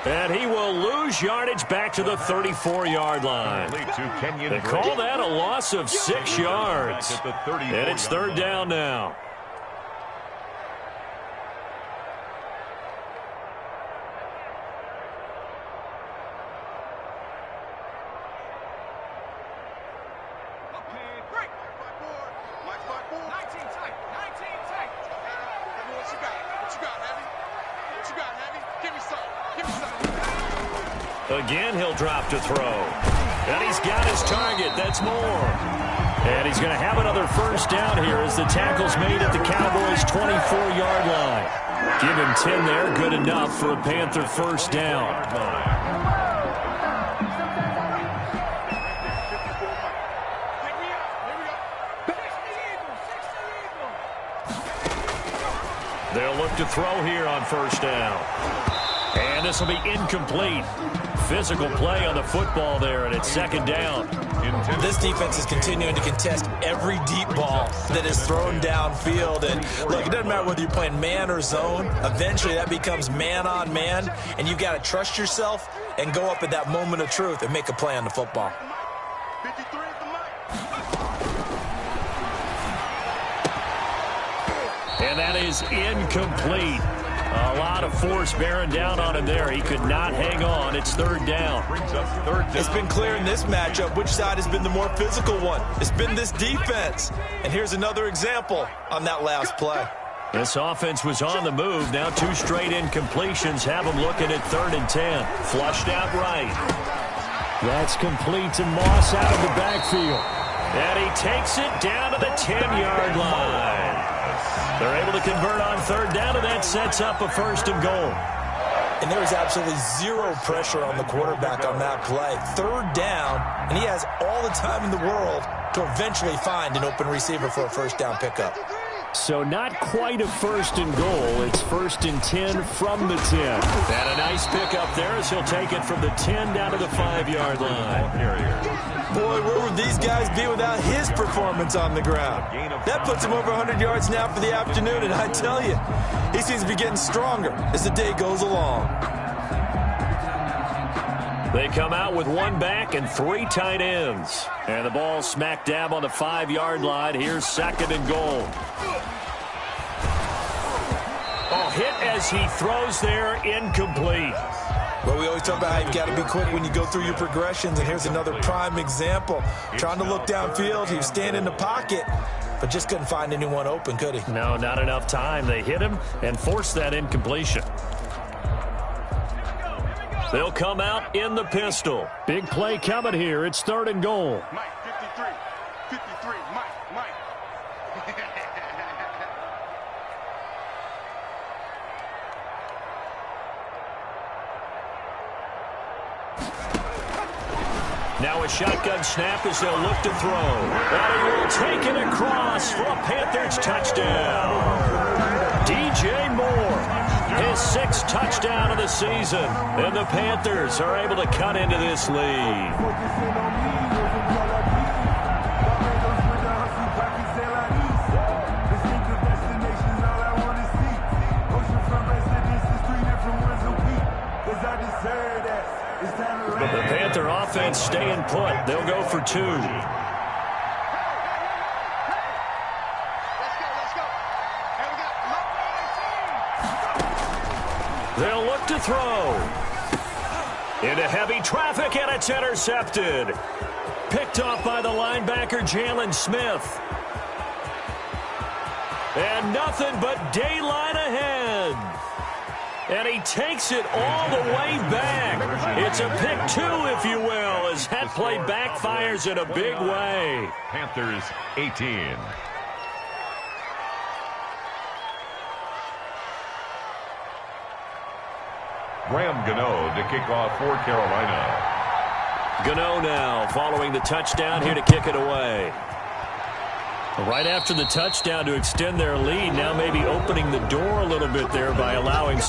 And he will lose yardage back to the 34-yard line. They call that a loss of 6 yards. And it's 3rd down now. What you got, Heavy? Give me some. Give me some. Again, he'll drop to throw. And he's got his target. That's more. And he's going to have another first down here as the tackle's made at the Cowboys' 24-yard line. Give him 10 there. Good enough for a Panther first down. They'll look to throw here on first down. And this will be incomplete. Physical play on the football there, and it's second down. This defense is continuing to contest every deep ball that is thrown downfield. And look, it doesn't matter whether you're playing man or zone. Eventually that becomes man on man, and you've got to trust yourself and go up at that moment of truth and make a play on the football. 53 is the mic. And that is incomplete. A lot of force bearing down on him there. He could not hang on. It's third down. It's been clear in this matchup which side has been the more physical one. It's been this defense. And here's another example on that last play. This offense was on the move. Now 2 straight incompletions have them looking at 3rd and 10. Flushed out right. That's complete to Moss out of the backfield. And he takes it down to the 10-yard line. They're able to convert on 3rd down, and that sets up a 1st and goal. And there is absolutely zero pressure on the quarterback on that play. 3rd down, and he has all the time in the world to eventually find an open receiver for a first down pickup. So not quite a 1st and goal. It's 1st and 10 from the 10. And a nice pickup there as he'll take it from the 10 down to the 5-yard line. Boy, where would these guys be without his performance on the ground? That puts him over 100 yards now for the afternoon, and I tell you, he seems to be getting stronger as the day goes along. They come out with 1 back and 3 tight ends. And the ball smack dab on the 5-yard line. Here's 2nd and goal. Oh, hit as he throws there, incomplete. Well, we always talk about how you've got to be quick when you go through your progressions, and here's another prime example. Trying to look downfield, he was standing in the pocket, but just couldn't find anyone open, could he? No, not enough time. They hit him and forced that incompletion. They'll come out in the pistol. Big play coming here. It's 3rd and goal. Mike, 53. 53. Mike. Now a shotgun snap as they'll look to throw. And he will take it across for a Panthers touchdown. DJ Moore, his 6th touchdown of the season. And the Panthers are able to cut into this lead. The Panther offense staying put. They'll go for 2. Let's go. And we got They'll look to throw. Into heavy traffic, and it's intercepted. Picked off by the linebacker, Jalen Smith. And nothing but daylight ahead. And he takes it all the way back. It's a pick 2, if you will, as that play backfires in a big way. Panthers 18. Graham Gano to kick off for Carolina. Gano now following the touchdown here to kick it away. Right after the touchdown to extend their lead, now maybe opening the door a little bit there by allowing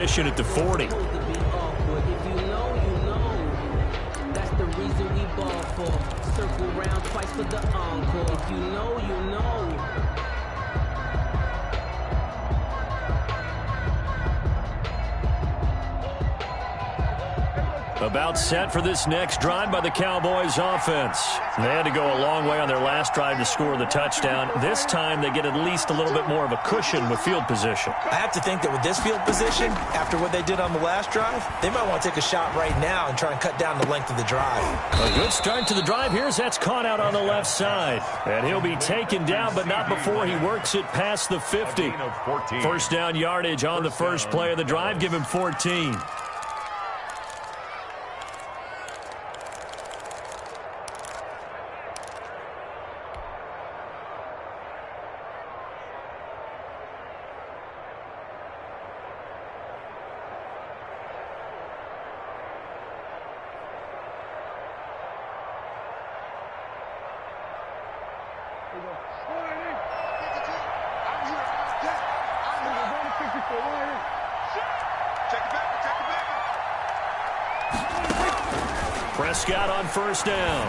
position at the 40. If you know, you know. That's the reason we ball for. Circle round twice for the encore. If you know, you know. About set for this next drive by the Cowboys offense. They had to go a long way on their last drive to score the touchdown. This time they get at least a little bit more of a cushion with field position. I have to think that with this field position, after what they did on the last drive, they might want to take a shot right now and try and cut down the length of the drive. A good start to the drive. Here's that's caught out on the left side. And he'll be taken down, but not before he works it past the 50. First down yardage on the first play of the drive. Give him 14. Prescott on first down.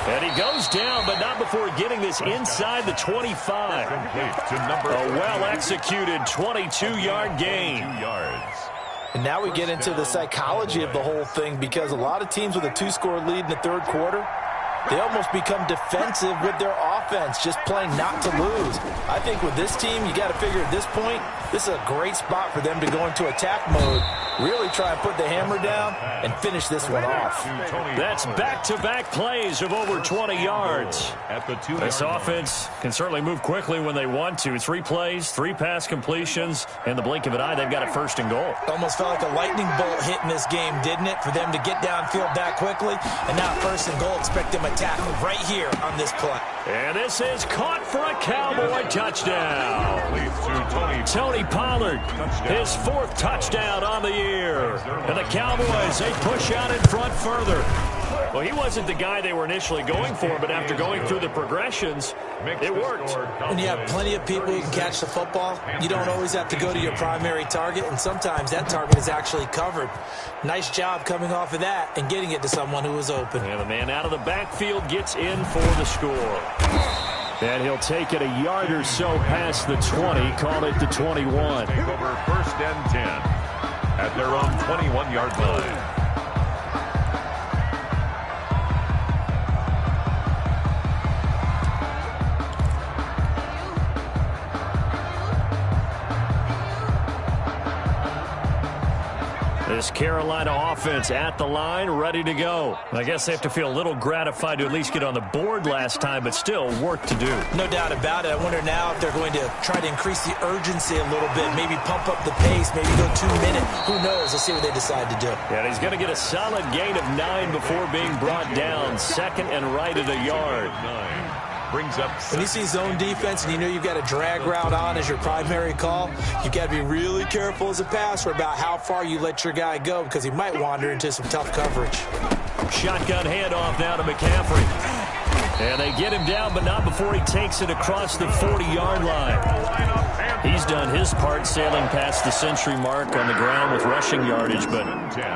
And he goes down, but not before getting this inside the 25. A well-executed 22-yard gain. And now we get into the psychology of the whole thing, because a lot of teams with a 2-score lead in the third quarter, they almost become defensive with their offense, just playing not to lose. I think with this team, you got to figure at this point, this is a great spot for them to go into attack mode, really try and put the hammer down and finish this one off. That's back-to-back plays of over 20 yards. This offense can certainly move quickly when they want to. 3 plays, 3 pass completions, and the blink of an eye, they've got it first and goal. Almost felt like a lightning bolt hit in this game, didn't it? For them to get downfield that quickly, and now first and goal, expect them to tackle right here on this play. And this is caught for a Cowboy touchdown. Tony Pollard, his 4th touchdown on the year. And the Cowboys, they push out in front further. Well, he wasn't the guy they were initially going for, but after going through the progressions, it worked. When you have plenty of people who can catch the football, you don't always have to go to your primary target, and sometimes that target is actually covered. Nice job coming off of that and getting it to someone who was open. And the man out of the backfield gets in for the score. And he'll take it a yard or so past the 20, call it the 21. Take over first and 10 at their own 21-yard line. This Carolina offense at the line, ready to go. I guess they have to feel a little gratified to at least get on the board last time, but still work to do. No doubt about it. I wonder now if they're going to try to increase the urgency a little bit, maybe pump up the pace, maybe go 2 minute. Who knows? Let's see what they decide to do. And he's going to get a solid gain of 9 before being brought down. Second and right at a yard. Brings up. When you see zone defense and you know you've got a drag route on as your primary call, you've got to be really careful as a passer about how far you let your guy go, because he might wander into some tough coverage. Shotgun handoff now to McCaffrey. And they get him down, but not before he takes it across the 40-yard line. He's done his part sailing past the century mark on the ground with rushing yardage, but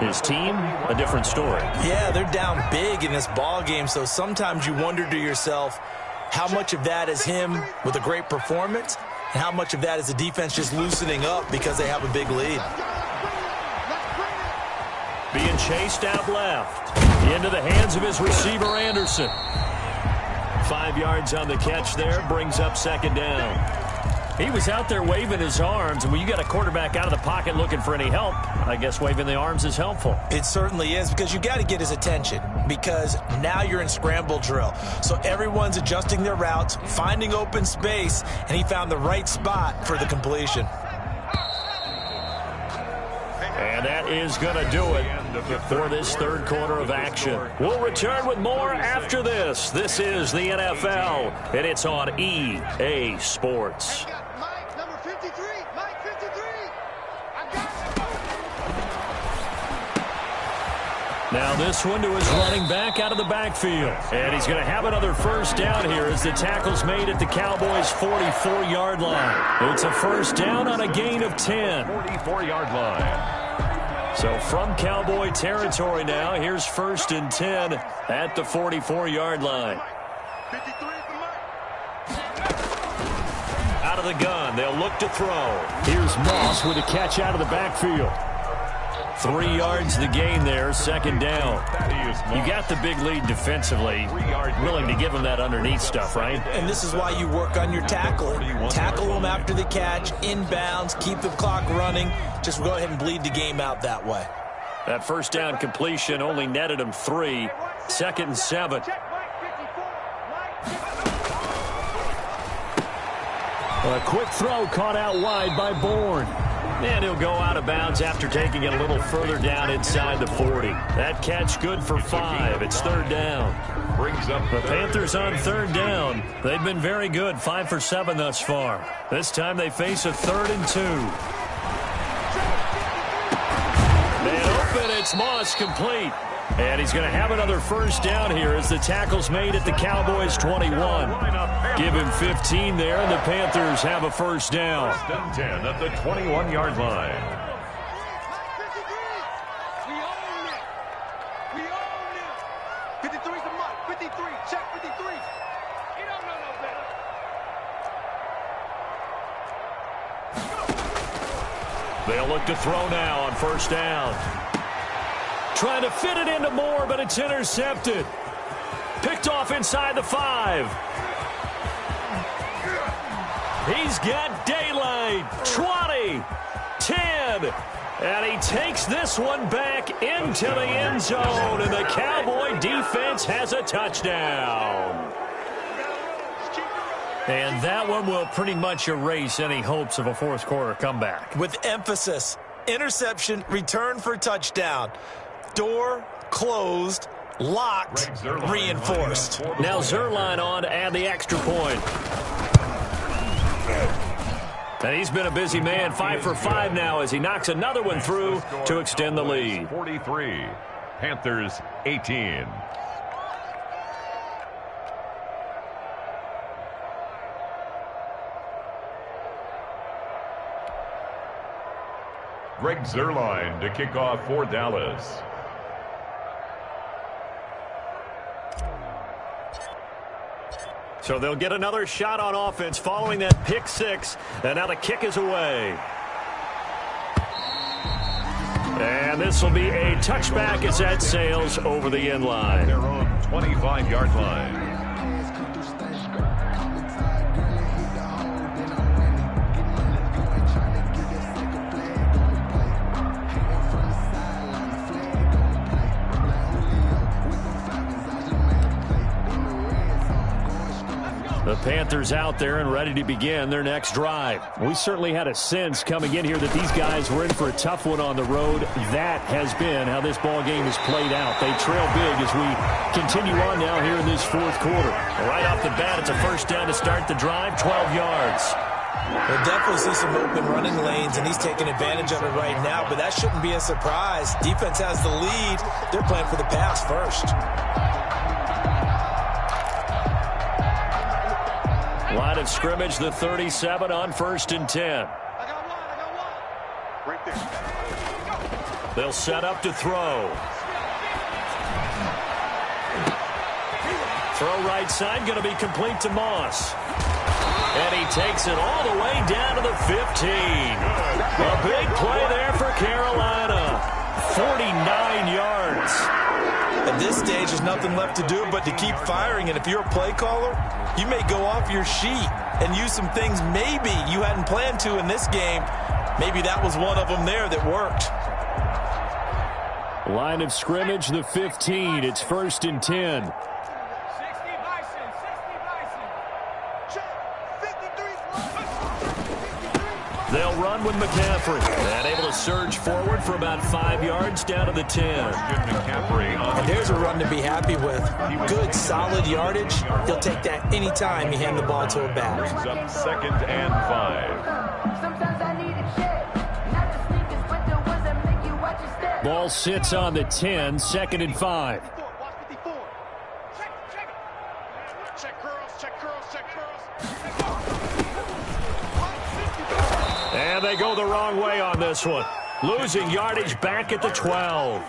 his team, a different story. Yeah, they're down big in this ball game, so sometimes you wonder to yourself, how much of that is him with a great performance, and how much of that is the defense just loosening up because they have a big lead. Being chased out left. Into the hands of his receiver, Anderson. 5 yards on the catch there, brings up second down. He was out there waving his arms, and when you got a quarterback out of the pocket looking for any help, I guess waving the arms is helpful. It certainly is, because you got to get his attention, because now you're in scramble drill. So everyone's adjusting their routes, finding open space, and he found the right spot for the completion. And that is going to do it for this third quarter of action. We'll return with more after this. This is the NFL, and it's on EA Sports. Now this one to his running back out of the backfield. And he's going to have another first down here as the tackle's made at the Cowboys' 44-yard line. It's a first down on a gain of 10. 44-yard line. So from Cowboy territory now, here's 1st and 10 at the 44-yard line. Out of the gun, they'll look to throw. Here's Moss with a catch out of the backfield. 3 yards the gain there, 2nd down. You got the big lead defensively. Willing to give him that underneath stuff, right? And this is why you work on your tackling. Tackle them after the catch, inbounds, keep the clock running. Just go ahead and bleed the game out that way. That first down completion only netted him 3. 2nd and 7. A quick throw caught out wide by Bourne. And he'll go out of bounds after taking it a little further down inside the 40. That catch good for 5. It's 3rd down. Brings up the Panthers on 3rd down. They've been very good, 5 for 7 thus far. This time they face a 3rd and 2. And open, it's Moss, complete. And he's going to have another first down here as the tackle's made at the Cowboys' 21. Give him 15 there, and the Panthers have a first down. 1st and 10 at the 21-yard line. We own it. We own it. 53's the mark. 53. Check 53. He don't know no better. They'll look to throw now on 1st down. Trying to fit it into Moore, but it's intercepted. Picked off inside the 5. He's got daylight. 20, 10, and he takes this one back into the end zone, and the Cowboy defense has a touchdown. And that one will pretty much erase any hopes of a 4th quarter comeback. With emphasis, interception, return for touchdown. Door closed, locked, reinforced. Now Zerline on to add the extra point. And he's been a busy man, 5 for 5 now as he knocks another one through to extend the lead. 43, Panthers 18. Greg Zerline to kick off for Dallas. So they'll get another shot on offense following that pick 6. And now the kick is away. And this will be a touchback as that sails over the end line. Their own 25-yard line. The Panthers out there and ready to begin their next drive. We certainly had a sense coming in here that these guys were in for a tough one on the road. That has been how this ball game has played out. They trail big as we continue on now here in this 4th quarter. Right off the bat, it's a first down to start the drive, 12 yards. We'll definitely see some open running lanes, and he's taking advantage of it right now, but that shouldn't be a surprise. Defense has the lead. They're playing for the pass first. Line of scrimmage, the 37 on 1st and 10. I got one. Right there. They'll set up to throw. Throw right side, going to be complete to Moss. And he takes it all the way down to the 15. A big play there for Carolina. 49 yards. At this stage, there's nothing left to do but to keep firing. And if you're a play caller, you may go off your sheet and use some things maybe you hadn't planned to in this game. Maybe that was one of them there that worked. Line of scrimmage, the 15. It's 1st and 10. They'll run with McCaffrey. And able to surge forward for about 5 yards down to the 10. And there's a run to be happy with. Good, solid yardage. He'll take that any time you hand the ball to a back. Brings up 2nd and 5. Sometimes I need a check. Not the sneakers, but the ones that make you watch Ball sits on the 10, 2nd and 5. Watch 54. Check it. Check curls, check curls, check curls. And they go the wrong way on this one. Losing yardage back at the 12.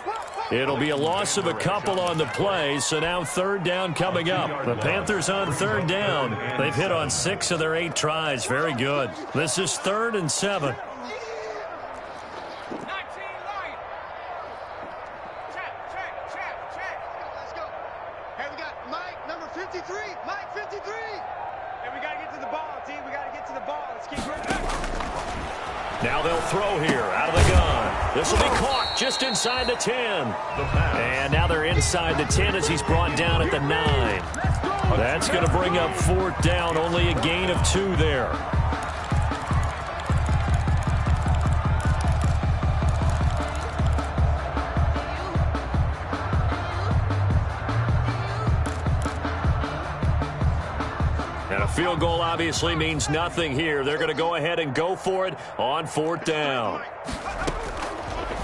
It'll be a loss of a couple on the play, so now 3rd down coming up. The Panthers on 3rd down. They've hit on 6 of their 8 tries. Very good. This is 3rd and 7. Let's go. Hey, we got Mike, number 53. Mike, 53. Hey, we got to get to the ball, team. We got to get to the ball. Let's keep running. Now they'll throw here out of the gun. This will be caught just inside the 10. And now they're inside the 10 as he's brought down at the 9. That's going to bring up 4th down. Only a gain of 2 there. And a field goal obviously means nothing here. They're going to go ahead and go for it on 4th down.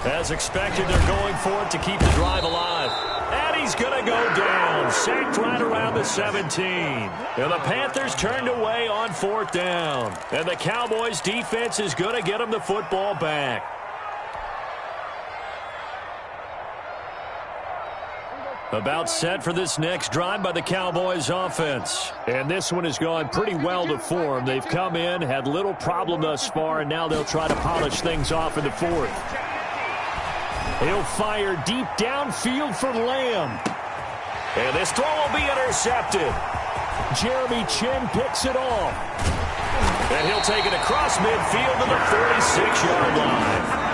As expected, they're going for it to keep the drive alive. And he's going to go down. Sacked right around the 17. And the Panthers turned away on 4th down. And the Cowboys defense is going to get them the football back. About set for this next drive by the Cowboys offense. And this one has gone pretty well to form. They've come in, had little problem thus far, and now they'll try to polish things off in the 4th. He'll fire deep downfield for Lamb. And this throw will be intercepted. Jeremy Chin picks it off. And he'll take it across midfield to the 46-yard line.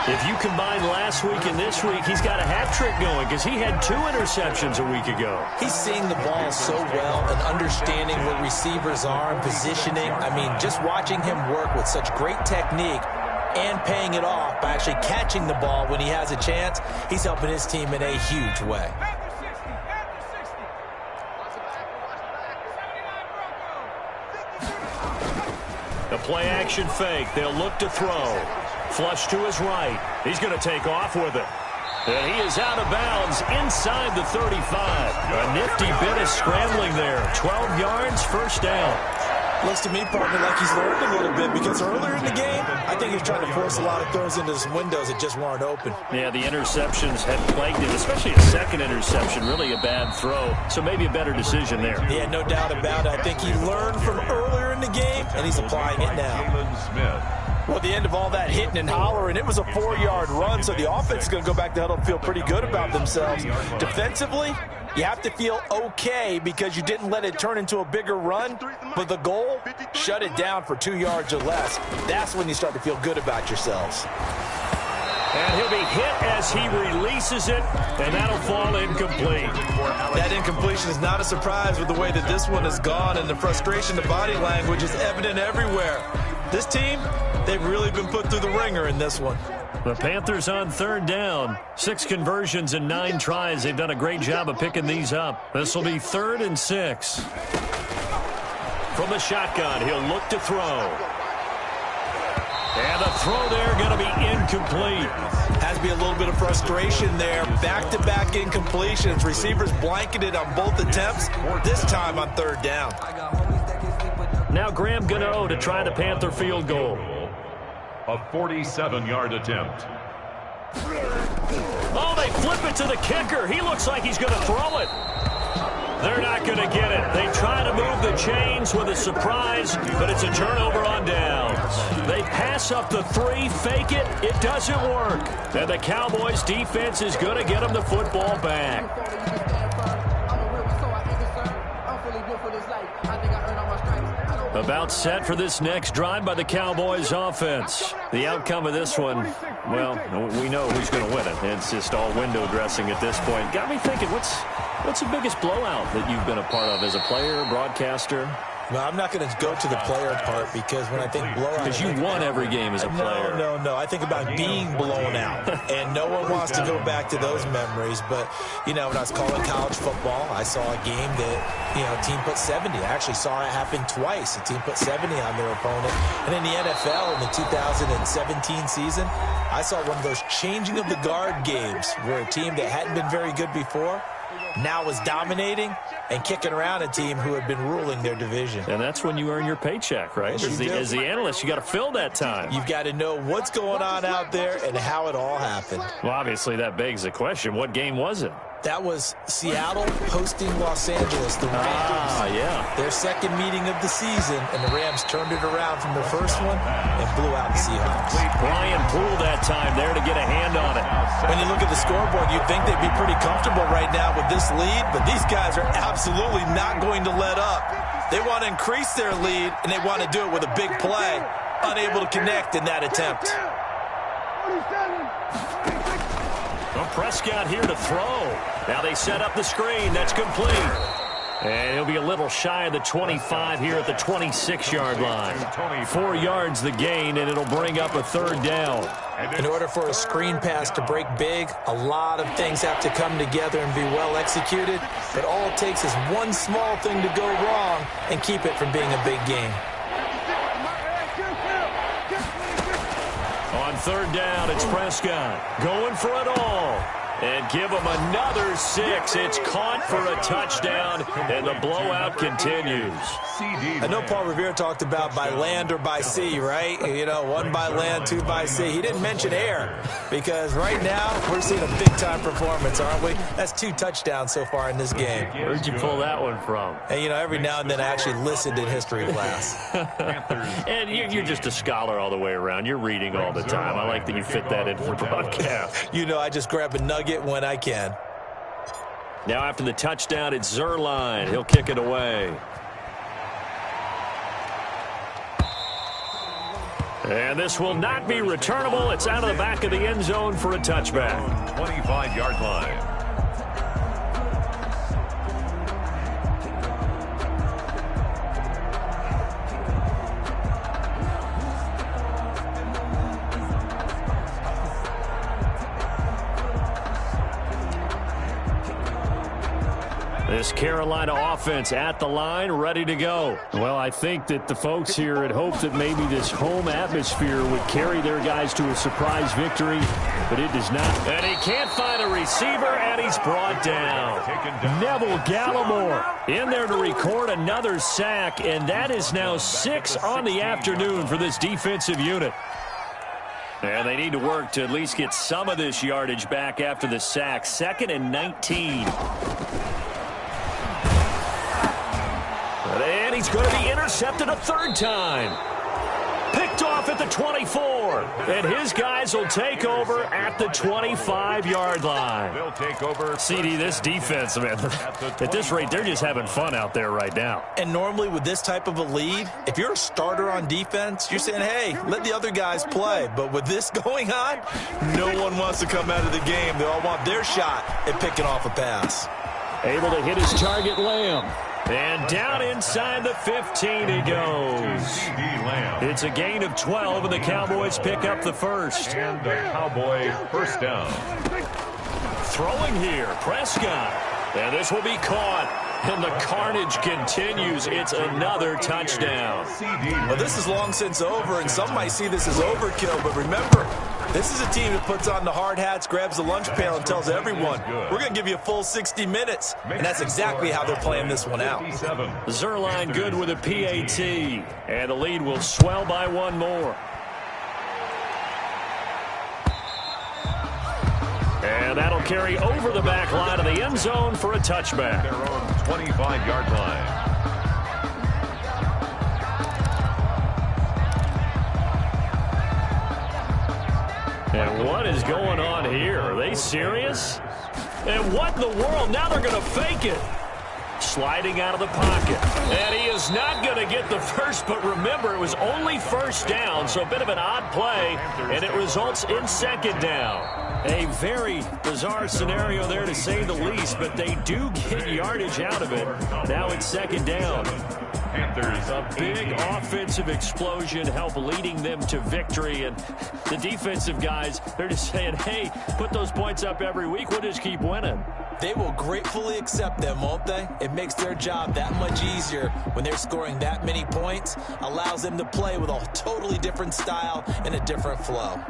If you combine last week and this week, he's got a hat trick going because he had 2 interceptions a week ago. He's seeing the ball so well and understanding where receivers are and positioning. I mean, just watching him work with such great technique and paying it off by actually catching the ball when he has a chance, he's helping his team in a huge way. The play action fake. They'll look to throw. Flush to his right. He's going to take off with it. And he is out of bounds inside the 35. A nifty bit of scrambling there. 12 yards, 1st down. Looks to me, partner, like he's learned a little bit because earlier in the game, I think he was trying to force a lot of throws into some windows that just weren't open. Yeah, the interceptions have plagued him, especially a 2nd interception. Really a bad throw, so maybe a better decision there. Yeah, no doubt about it. I think he learned from earlier in the game, and he's applying it now. Well, at the end of all that hitting and hollering, it was a 4-yard run, so the offense is going to go back to the huddle and feel pretty good about themselves. Defensively, you have to feel okay because you didn't let it turn into a bigger run, but the goal, shut it down for 2 yards or less. That's when you start to feel good about yourselves. And he'll be hit as he releases it, and that'll fall incomplete. That incompletion is not a surprise with the way that this one has gone, and the frustration, the body language is evident everywhere. This team, they've really been put through the ringer in this one. The Panthers on 3rd down. 6 conversions and 9 tries. They've done a great job of picking these up. This will be 3rd and 6. From the shotgun, he'll look to throw. And the throw there going to be incomplete. Has to be a little bit of frustration there. Back-to-back incompletions. Receivers blanketed on both attempts, this time on 3rd down. Now Graham Gano to try the Panther field goal. A 47-yard attempt. Oh, they flip it to the kicker. He looks like he's going to throw it. They're not going to get it. They try to move the chains with a surprise, but it's a turnover on downs. They pass up the 3, fake it. It doesn't work. And the Cowboys defense is going to get them the football back. About set for this next drive by the Cowboys offense. The outcome of this one, well, we know who's going to win it. It's just all window dressing at this point. Got me thinking, what's the biggest blowout that you've been a part of as a player, broadcaster? Well, I'm not going to go to the player part because when I think blowout... Because you won every game as a player. No. I think about being blown out. And no one wants to go back to those memories. But, when I was calling college football, I saw a game that, a team put 70. I actually saw it happen twice. A team put 70 on their opponent. And in the NFL, in the 2017 season, I saw one of those changing of the guard games where a team that hadn't been very good before now was dominating and kicking around a team who had been ruling their division. And that's when you earn your paycheck, right? As the analyst, you got to fill that time. You've got to know what's going on out there and how it all happened. Well, obviously, that begs the question, what game was it? That was Seattle hosting Los Angeles, the Rams. Yeah. Their second meeting of the season, and the Rams turned it around from their first one and blew out the Seahawks. Brian Poole that time there to get a hand on it. When you look at the scoreboard, you'd think they'd be pretty comfortable right now with this lead, but these guys are absolutely not going to let up. They want to increase their lead, and they want to do it with a big play, unable to connect in that attempt. Well, Prescott here to throw. Now they set up the screen. That's complete. And he'll be a little shy of the 25 here at the 26-yard line. 4 yards the gain, and it'll bring up a third down. In order for a screen pass to break big, a lot of things have to come together and be well executed. But all it takes is one small thing to go wrong and keep it from being a big game. On third down, it's Prescott going for it all. And give him another 6. It's caught for a touchdown, and the blowout continues. I know Paul Revere talked about by land or by sea, right? 1 by land, 2 by sea. He didn't mention air because right now we're seeing a big-time performance, aren't we? That's 2 touchdowns so far in this game. Where'd you pull that one from? And, every now and then I actually listened in history class. And you're just a scholar all the way around. You're reading all the time. I like that you fit that in for broadcast. I just grab a nugget when I can. Now after the touchdown, it's Zerline. He'll kick it away. And this will not be returnable. It's out of the back of the end zone for a touchback. 25-yard line. This Carolina offense at the line, ready to go. Well, I think that the folks here had hoped that maybe this home atmosphere would carry their guys to a surprise victory, but it does not. And he can't find a receiver, and he's brought down. Neville Gallimore in there to record another sack, and that is now 6 on the afternoon for this defensive unit. And they need to work to at least get some of this yardage back after the sack. 2nd and 19. And he's going to be intercepted a third time. Picked off at the 24. And his guys will take over at the 25-yard line. They'll take over. CD, this defense, man, at this rate, they're just having fun out there right now. And normally with this type of a lead, if you're a starter on defense, you're saying, hey, let the other guys play. But with this going on, no one wants to come out of the game. They all want their shot at picking off a pass. Able to hit his target, Lamb. And down inside the 15 he goes. It's a gain of 12, and the Cowboys pick up the first. And the Cowboy first down. Throwing here, Prescott. And this will be caught. And the carnage continues. It's another touchdown. Well, this is long since over, and some might see this as overkill. But remember, this is a team that puts on the hard hats, grabs the lunch pail, and tells everyone, we're going to give you a full 60 minutes. And that's exactly how they're playing this one out. Zerline good with a PAT. And the lead will swell by 1 more. And that'll carry over the back line of the end zone for a touchback. Their own 25-yard line. And what is going on here? Are they serious? And what in the world? Now they're going to fake it. Sliding out of the pocket. And he is not going to get the first, but remember, it was only first down, so a bit of an odd play, and it results in 2nd down. A very bizarre scenario there, to say the least, but they do get yardage out of it. Now it's 2nd down. Panthers A big offensive explosion helped leading them to victory. And the defensive guys, they're just saying, hey, put those points up every week. We'll just keep winning. They will gratefully accept them, won't they? It makes their job that much easier when they're scoring that many points. Allows them to play with a totally different style and a different flow.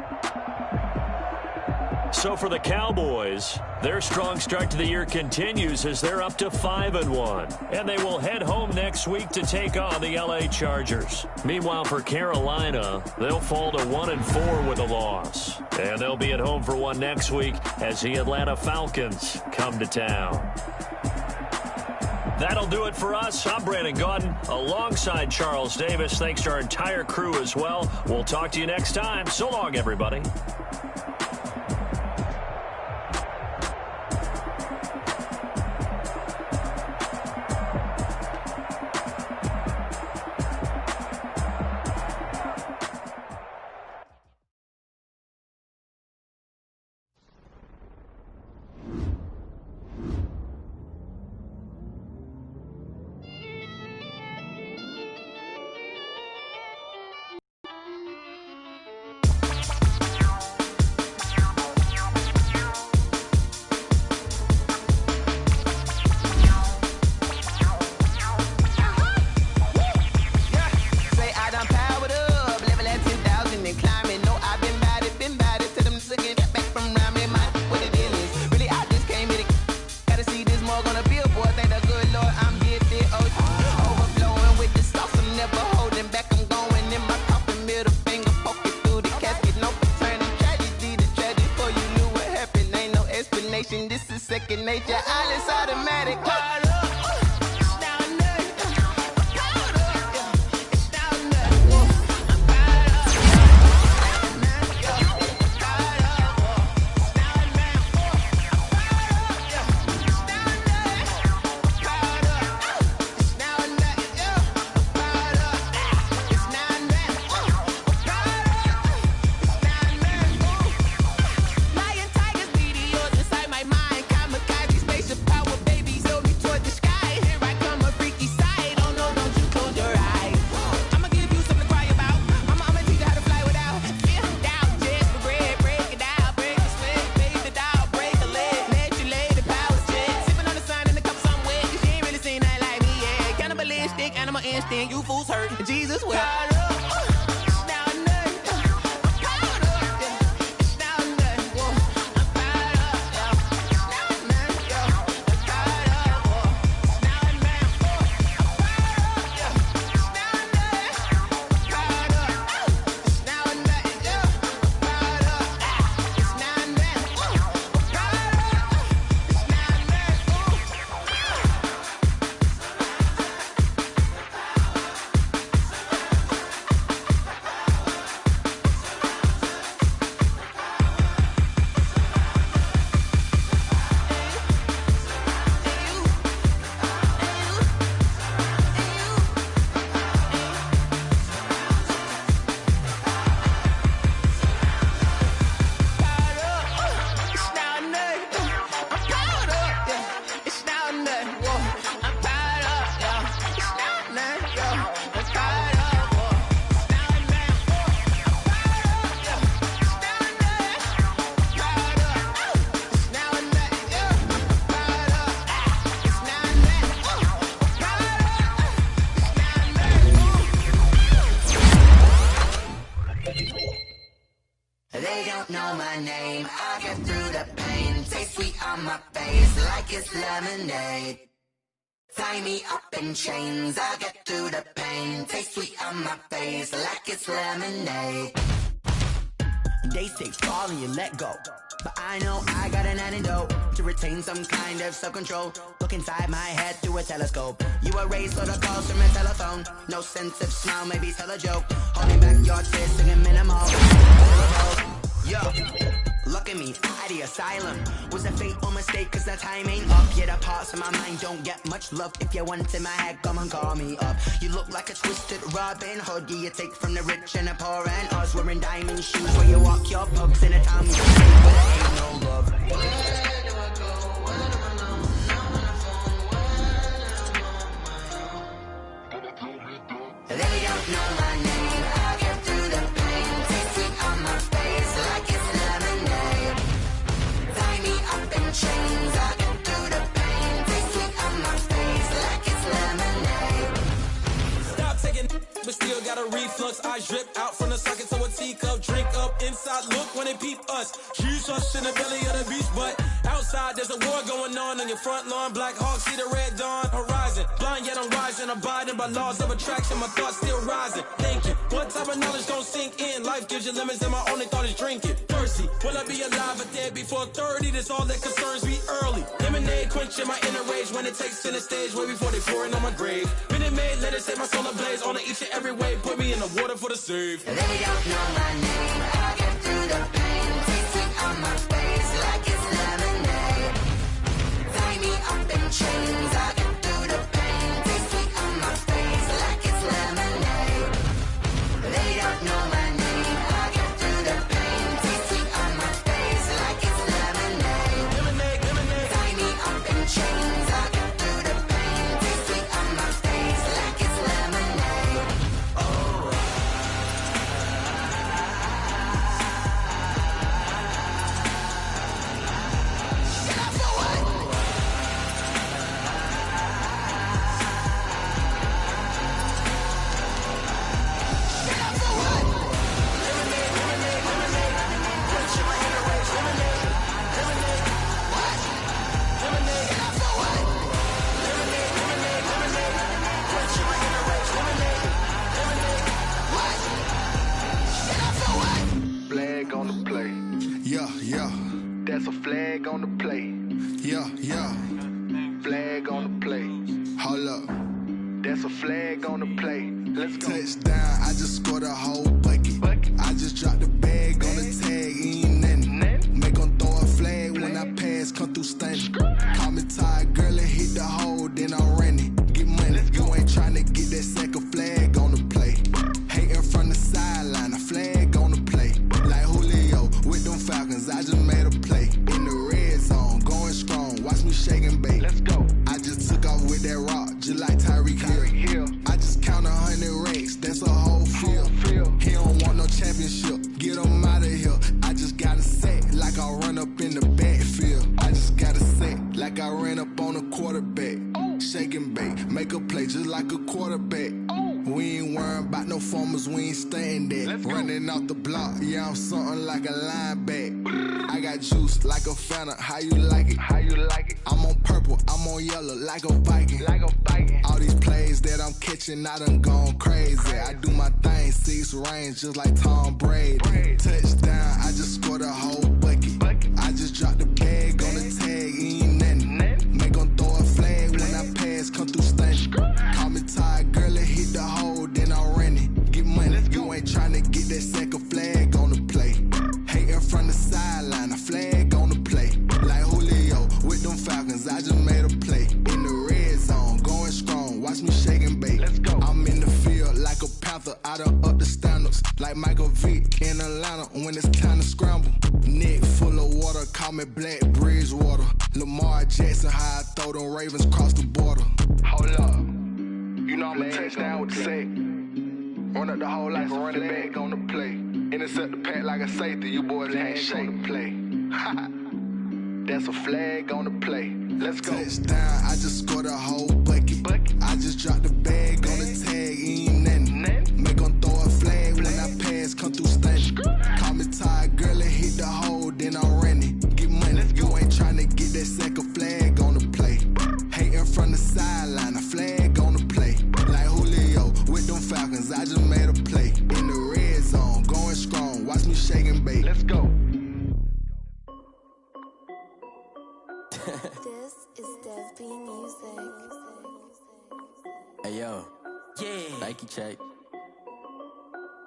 So for the Cowboys, their strong start to the year continues as they're up to 5-1. And they will head home next week to take on the LA Chargers. Meanwhile, for Carolina, they'll fall to 1-4 with a loss. And they'll be at home for one next week as the Atlanta Falcons come to town. That'll do it for us. I'm Brandon Gaudin alongside Charles Davis. Thanks to our entire crew as well. We'll talk to you next time. So long, everybody. This is second nature. All is automatic. You fools hurt. Jesus will. They don't know my name. I get through the pain. Taste sweet on my face like it's lemonade. Tie me up in chains. I get through the pain. Taste sweet on my face like it's lemonade. They say fall and you let go, but I know I got an antidote to retain some kind of self-control. Look inside my head through a telescope. You erase all the calls from a telephone. No sense of smile, maybe tell a joke. Holding back your tears, singing minimal. Yo, look at me, out of asylum. Was a fate or mistake, cause the time ain't up. Yeah, the parts of my mind don't get much love. If you want in my head, come and call me up. You look like a twisted Robin Hood. Yeah, you take from the rich and the poor and us. Wearing diamond shoes where you walk your pugs in a town where there ain't no love. Where do I go? Where do I know? Not on the phone, where am I on my own? flux, eyes drip out from the socket to a teacup. Drink up inside, look when they peep us. Jesus in the belly of the beast, but outside there's a war going on your front lawn. Black Hawk, see the red dawn horizon. Blind yet I'm rising, abiding by laws of attraction. My thoughts still rising, thinking what type of knowledge don't sink in? Life gives you limits and my only thought is drinking. Thirsty, will I be alive or dead before 30? That's all that concerns me early. Lemonade quenching my inner rage when it takes center stage way before they pouring on my grave. Minute Maid, let it set my soul ablaze on each and every way. Put me in the water for the save. They don't know my name. I get through the pain. Taste sweet on my face like it's lemonade. Tie me up in chains. I get through the pain. Taste sweet on my face like it's lemonade. They don't know my name. I get through the pain. Taste sweet on my face like it's lemonade. Lemonade, lemonade. Tie me up in chains. I get through the pain. Taste sweet on my face like it's lemonade. Oh. Flag on the play. Yeah, yeah. That's a flag on the play. Yeah, yeah. Flag on the play. Hold up. That's a flag on the play. Let's go. Touchdown, I just scored a whole bucket. I just dropped the bag on the tag, ain't nothing. Make 'em throw a flag when I pass, come through stunning. Call me tired, girl, and hit the hole, then I'm running. Get money, you ain't tryna get that second flag on the play. Hating from the sideline, a flag on the play. Like Julio with them Falcons, I just made a play. In the red zone, going strong, watch me shake and bake. Let's go. I just took off with that rock, just like Tyreek Hill. I just count 100 racks, that's a whole field. He don't want no championship, get him out of here. I just got a set, like I run up in the backfield. I just got a set, like I ran up on a quarterback. Shake and bake, make a play just like a quarterback. We ain't worrying about no formers, we ain't staying there. Running off the block, yeah, I'm something like a lineback. I got juice like a Fanta, how you like it? How you like it? I'm on purple, I'm on yellow, like a Viking. Like a Viking. All these plays that I'm catching, I done gone crazy. I do my thing, 6 range, just like Tom Brady. Touchdown, I just scored a whole bucket. I just dropped the bag on the tag, ain't nothing. Make 'em throw a flag when I pass, come through stunning. Call me tired, girl, and hit the hole, then I'm running. Get money, you ain't tryna get that second flag on the play. Hating from the sideline, a flag on the play. Like Julio with them Falcons, I just made a play. In the red zone, going strong, watch me shake and bake. Let's go. I'm in the field like a Panther, I done up the standards. Like Michael Vick in Atlanta when it's time to scramble. Neck full of water, call me Black Bridgewater. Lamar Jackson, how I throw them Ravens cross the border. Hold up. You know I'm a touchdown with the sack. Run up the whole like a running back on the play. Intercept the pack like a safety. You boys ain't shake the play. That's a flag on the play. Let's go. Touchdown, I just scored a whole bucket. I just dropped the bag on the tag, ain't nothing. Make 'em throw a flag when I pass, come through stunning. Call me tired, girl, and hit the hole, then I'm running. Get money, you ain't tryna get that second flag on the play. Hating from the sideline, a flag on the play. Like Julio with them Falcons, I just made a play. In the red zone, going strong, watch me shake and bake. Let's go. This is Dev B Music. Hey yo, Yeah. Nike check.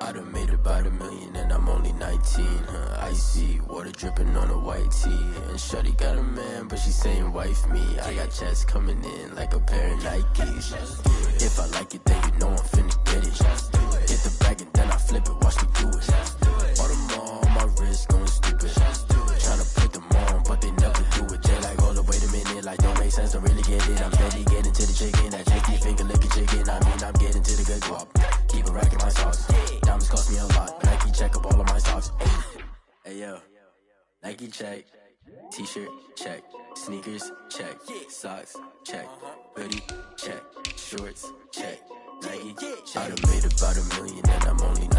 I done made about $1 million and I'm only 19, huh? Icy, water dripping on a white tee. And shorty got a man, but she saying wife me. I got checks coming in like a pair of Nikes. If I like it, then you know I'm finna get it. Get the bag and then I flip it, watch me do it. All them on my wrist going stupid. Tryna put them on, but they never do it. They like, hold up, wait a minute, like don't make sense, don't really get it. I'm steady getting to the chicken, that janky finger licking chicken. I mean, I'm getting to the good guap. Keep a rack in my sauce. Diamonds cost me a lot. Nike check up all of my socks. Hey yo, Nike check. T-shirt check. Sneakers check. Socks check. Hoodie check. Shorts check. I done made about $1 million and I'm only 19.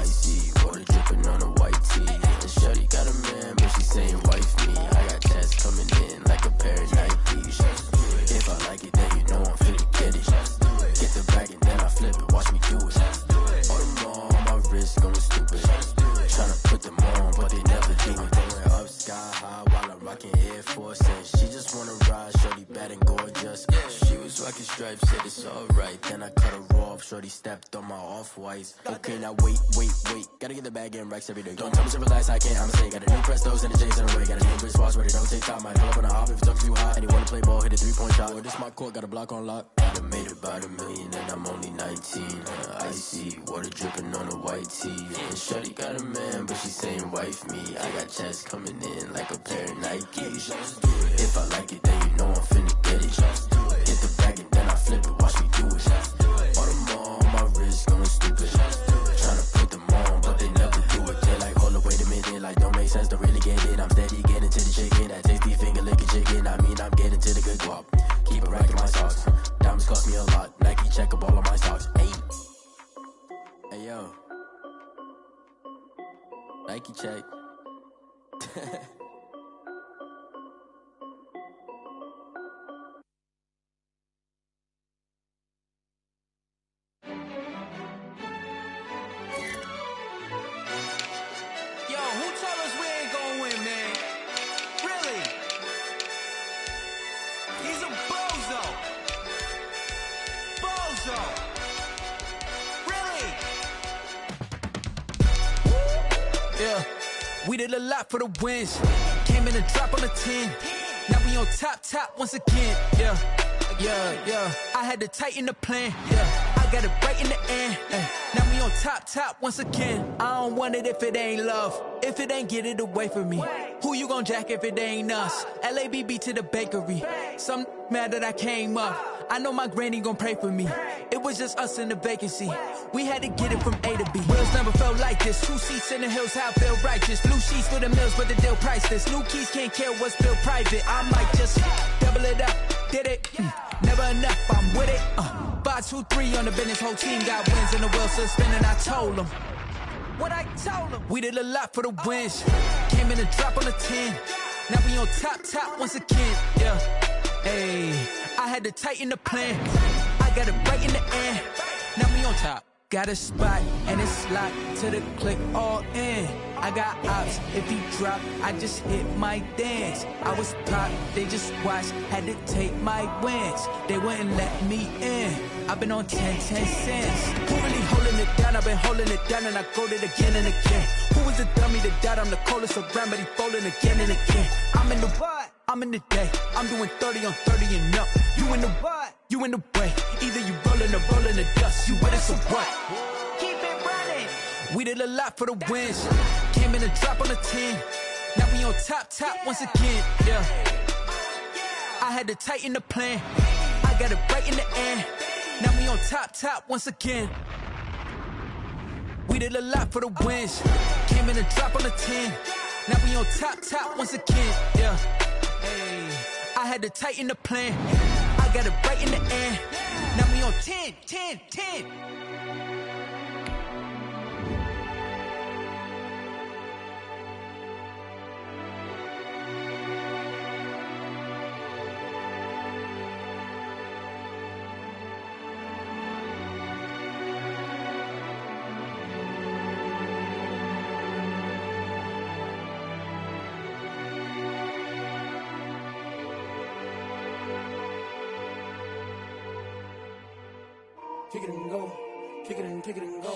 Icy, water dripping on a white tee. And shorty got a man, but she saying wife me. I got chats coming in like a pair of Nikes. If I like it, then you know I'm finna get it. Get the bag and then I flip it, watch me do it. All them on my wrist going stupid. Tryna put them on, but they never do it. Going up sky high while I'm rocking Air Force. And she just wanna ride, shorty bad and gorgeous. She was rocking stripes, said it's alright. Then I cut her off, shorty stepped on my off-whites. Okay, now wait. Gotta get the bag in racks every day. Don't tell me to relax, I can't, I'ma say. Got a new Prestos and a J's in the way. Got a new wristwatch where they don't take time. Might pull up on a hop if it's too hot. And you wanna play ball, hit a 3-point shot. Or this my court, got a block on lock. I done made about $1 million and I'm only 19. Icy, water dripping on a white tee. And shorty got a man, but she saying wife me. I got chats coming in like a pair of Nikes. If I like it, then you know I'm finna get it. Get the bag and then I flip it, watch me do it. All them on my wrist going stupid. Tryna put them on, but they never do it. They're like, hold up, wait a minute, like don't make sense, don't really get it. I'm steady getting to the chicken, that tasty finger licking chicken. I mean, I'm getting to the good guap. Keep a rack in my socks. Diamonds cost me a lot. Nike check up all of my stocks. Hey yo, Nike check. Yo, who told us we ain't gonna win, man? Really? He's a bozo. Bozo. Really? Yeah, we did a lot for the wins. Came in a drop on a 10. Now we on top once again. Yeah. I had to tighten the plan. Yeah, I got it right in the end. Now we on top once again. I don't want it if it ain't love. If it ain't, get it away from me. Who you gon' jack if it ain't us? LABB to the bakery. Some mad that I came up. I know my granny gon' pray for me. It was just us in the vacancy. We had to get it from A to B. Wheels never felt like this. 2 seats in the hills, how I feel righteous. Blue sheets for the mills, but the deal priceless. New keys can't care what's built private. I might just double it up. Did it? Never enough, I'm with it. 5, 2, 3 on the business. Whole team got wins and the wheels still spinning. I told them what I told them. We did a lot for the wins. Came in a drop on a 10. Now we on top once again. Yeah. Hey, I had to tighten the plan. I got it right in the end. Now we on top. Got a spot and it's locked to the click all in. I got ops, if he drop, I just hit my dance. I was pop, they just watched, had to take my wins. They wouldn't let me in. I've been on 10 cents. Who really holding it down? I've been holding it down and I go it again and again. Who was the dummy that died? I'm the coldest around, but he folding again and again. I'm in the what? I'm in the day. I'm doing 30 on 30 and up. You in the what? You in the way. Either you rolling or rolling the dust. You with us or what? Keep it running. We did a lot for the wins. Came in a drop on a 10. Now we on top once again. Yeah. I had to tighten the plan. I got it right in the end. Now we on top once again. We did a lot for the wins. Came in a drop on a 10. Now we on top once again. Yeah. Hey, I had to tighten the plan. I got it right in the end. Now we on 10. Kick it and go. Kick it and go.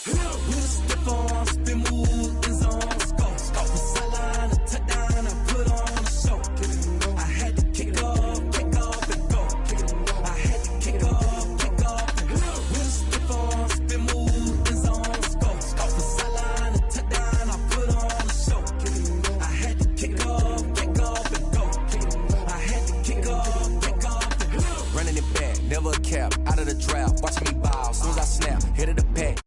With a stiff on, spin move, in zone, let's go. Off the sideline, a touchdown, I put on a show. Kick it and go. I had to kick off and go. Kick it and go. I had to kick off and go. With a stiff on, spin move, in zone, let's go. Off the sideline, a touchdown, I put on a show. Kick it and go. I had to kick off and go. Kick it and go. I had to kick off and go. Running it back, never a cap, out of the draft. Watching me ball, soon as I snap, head of the pack.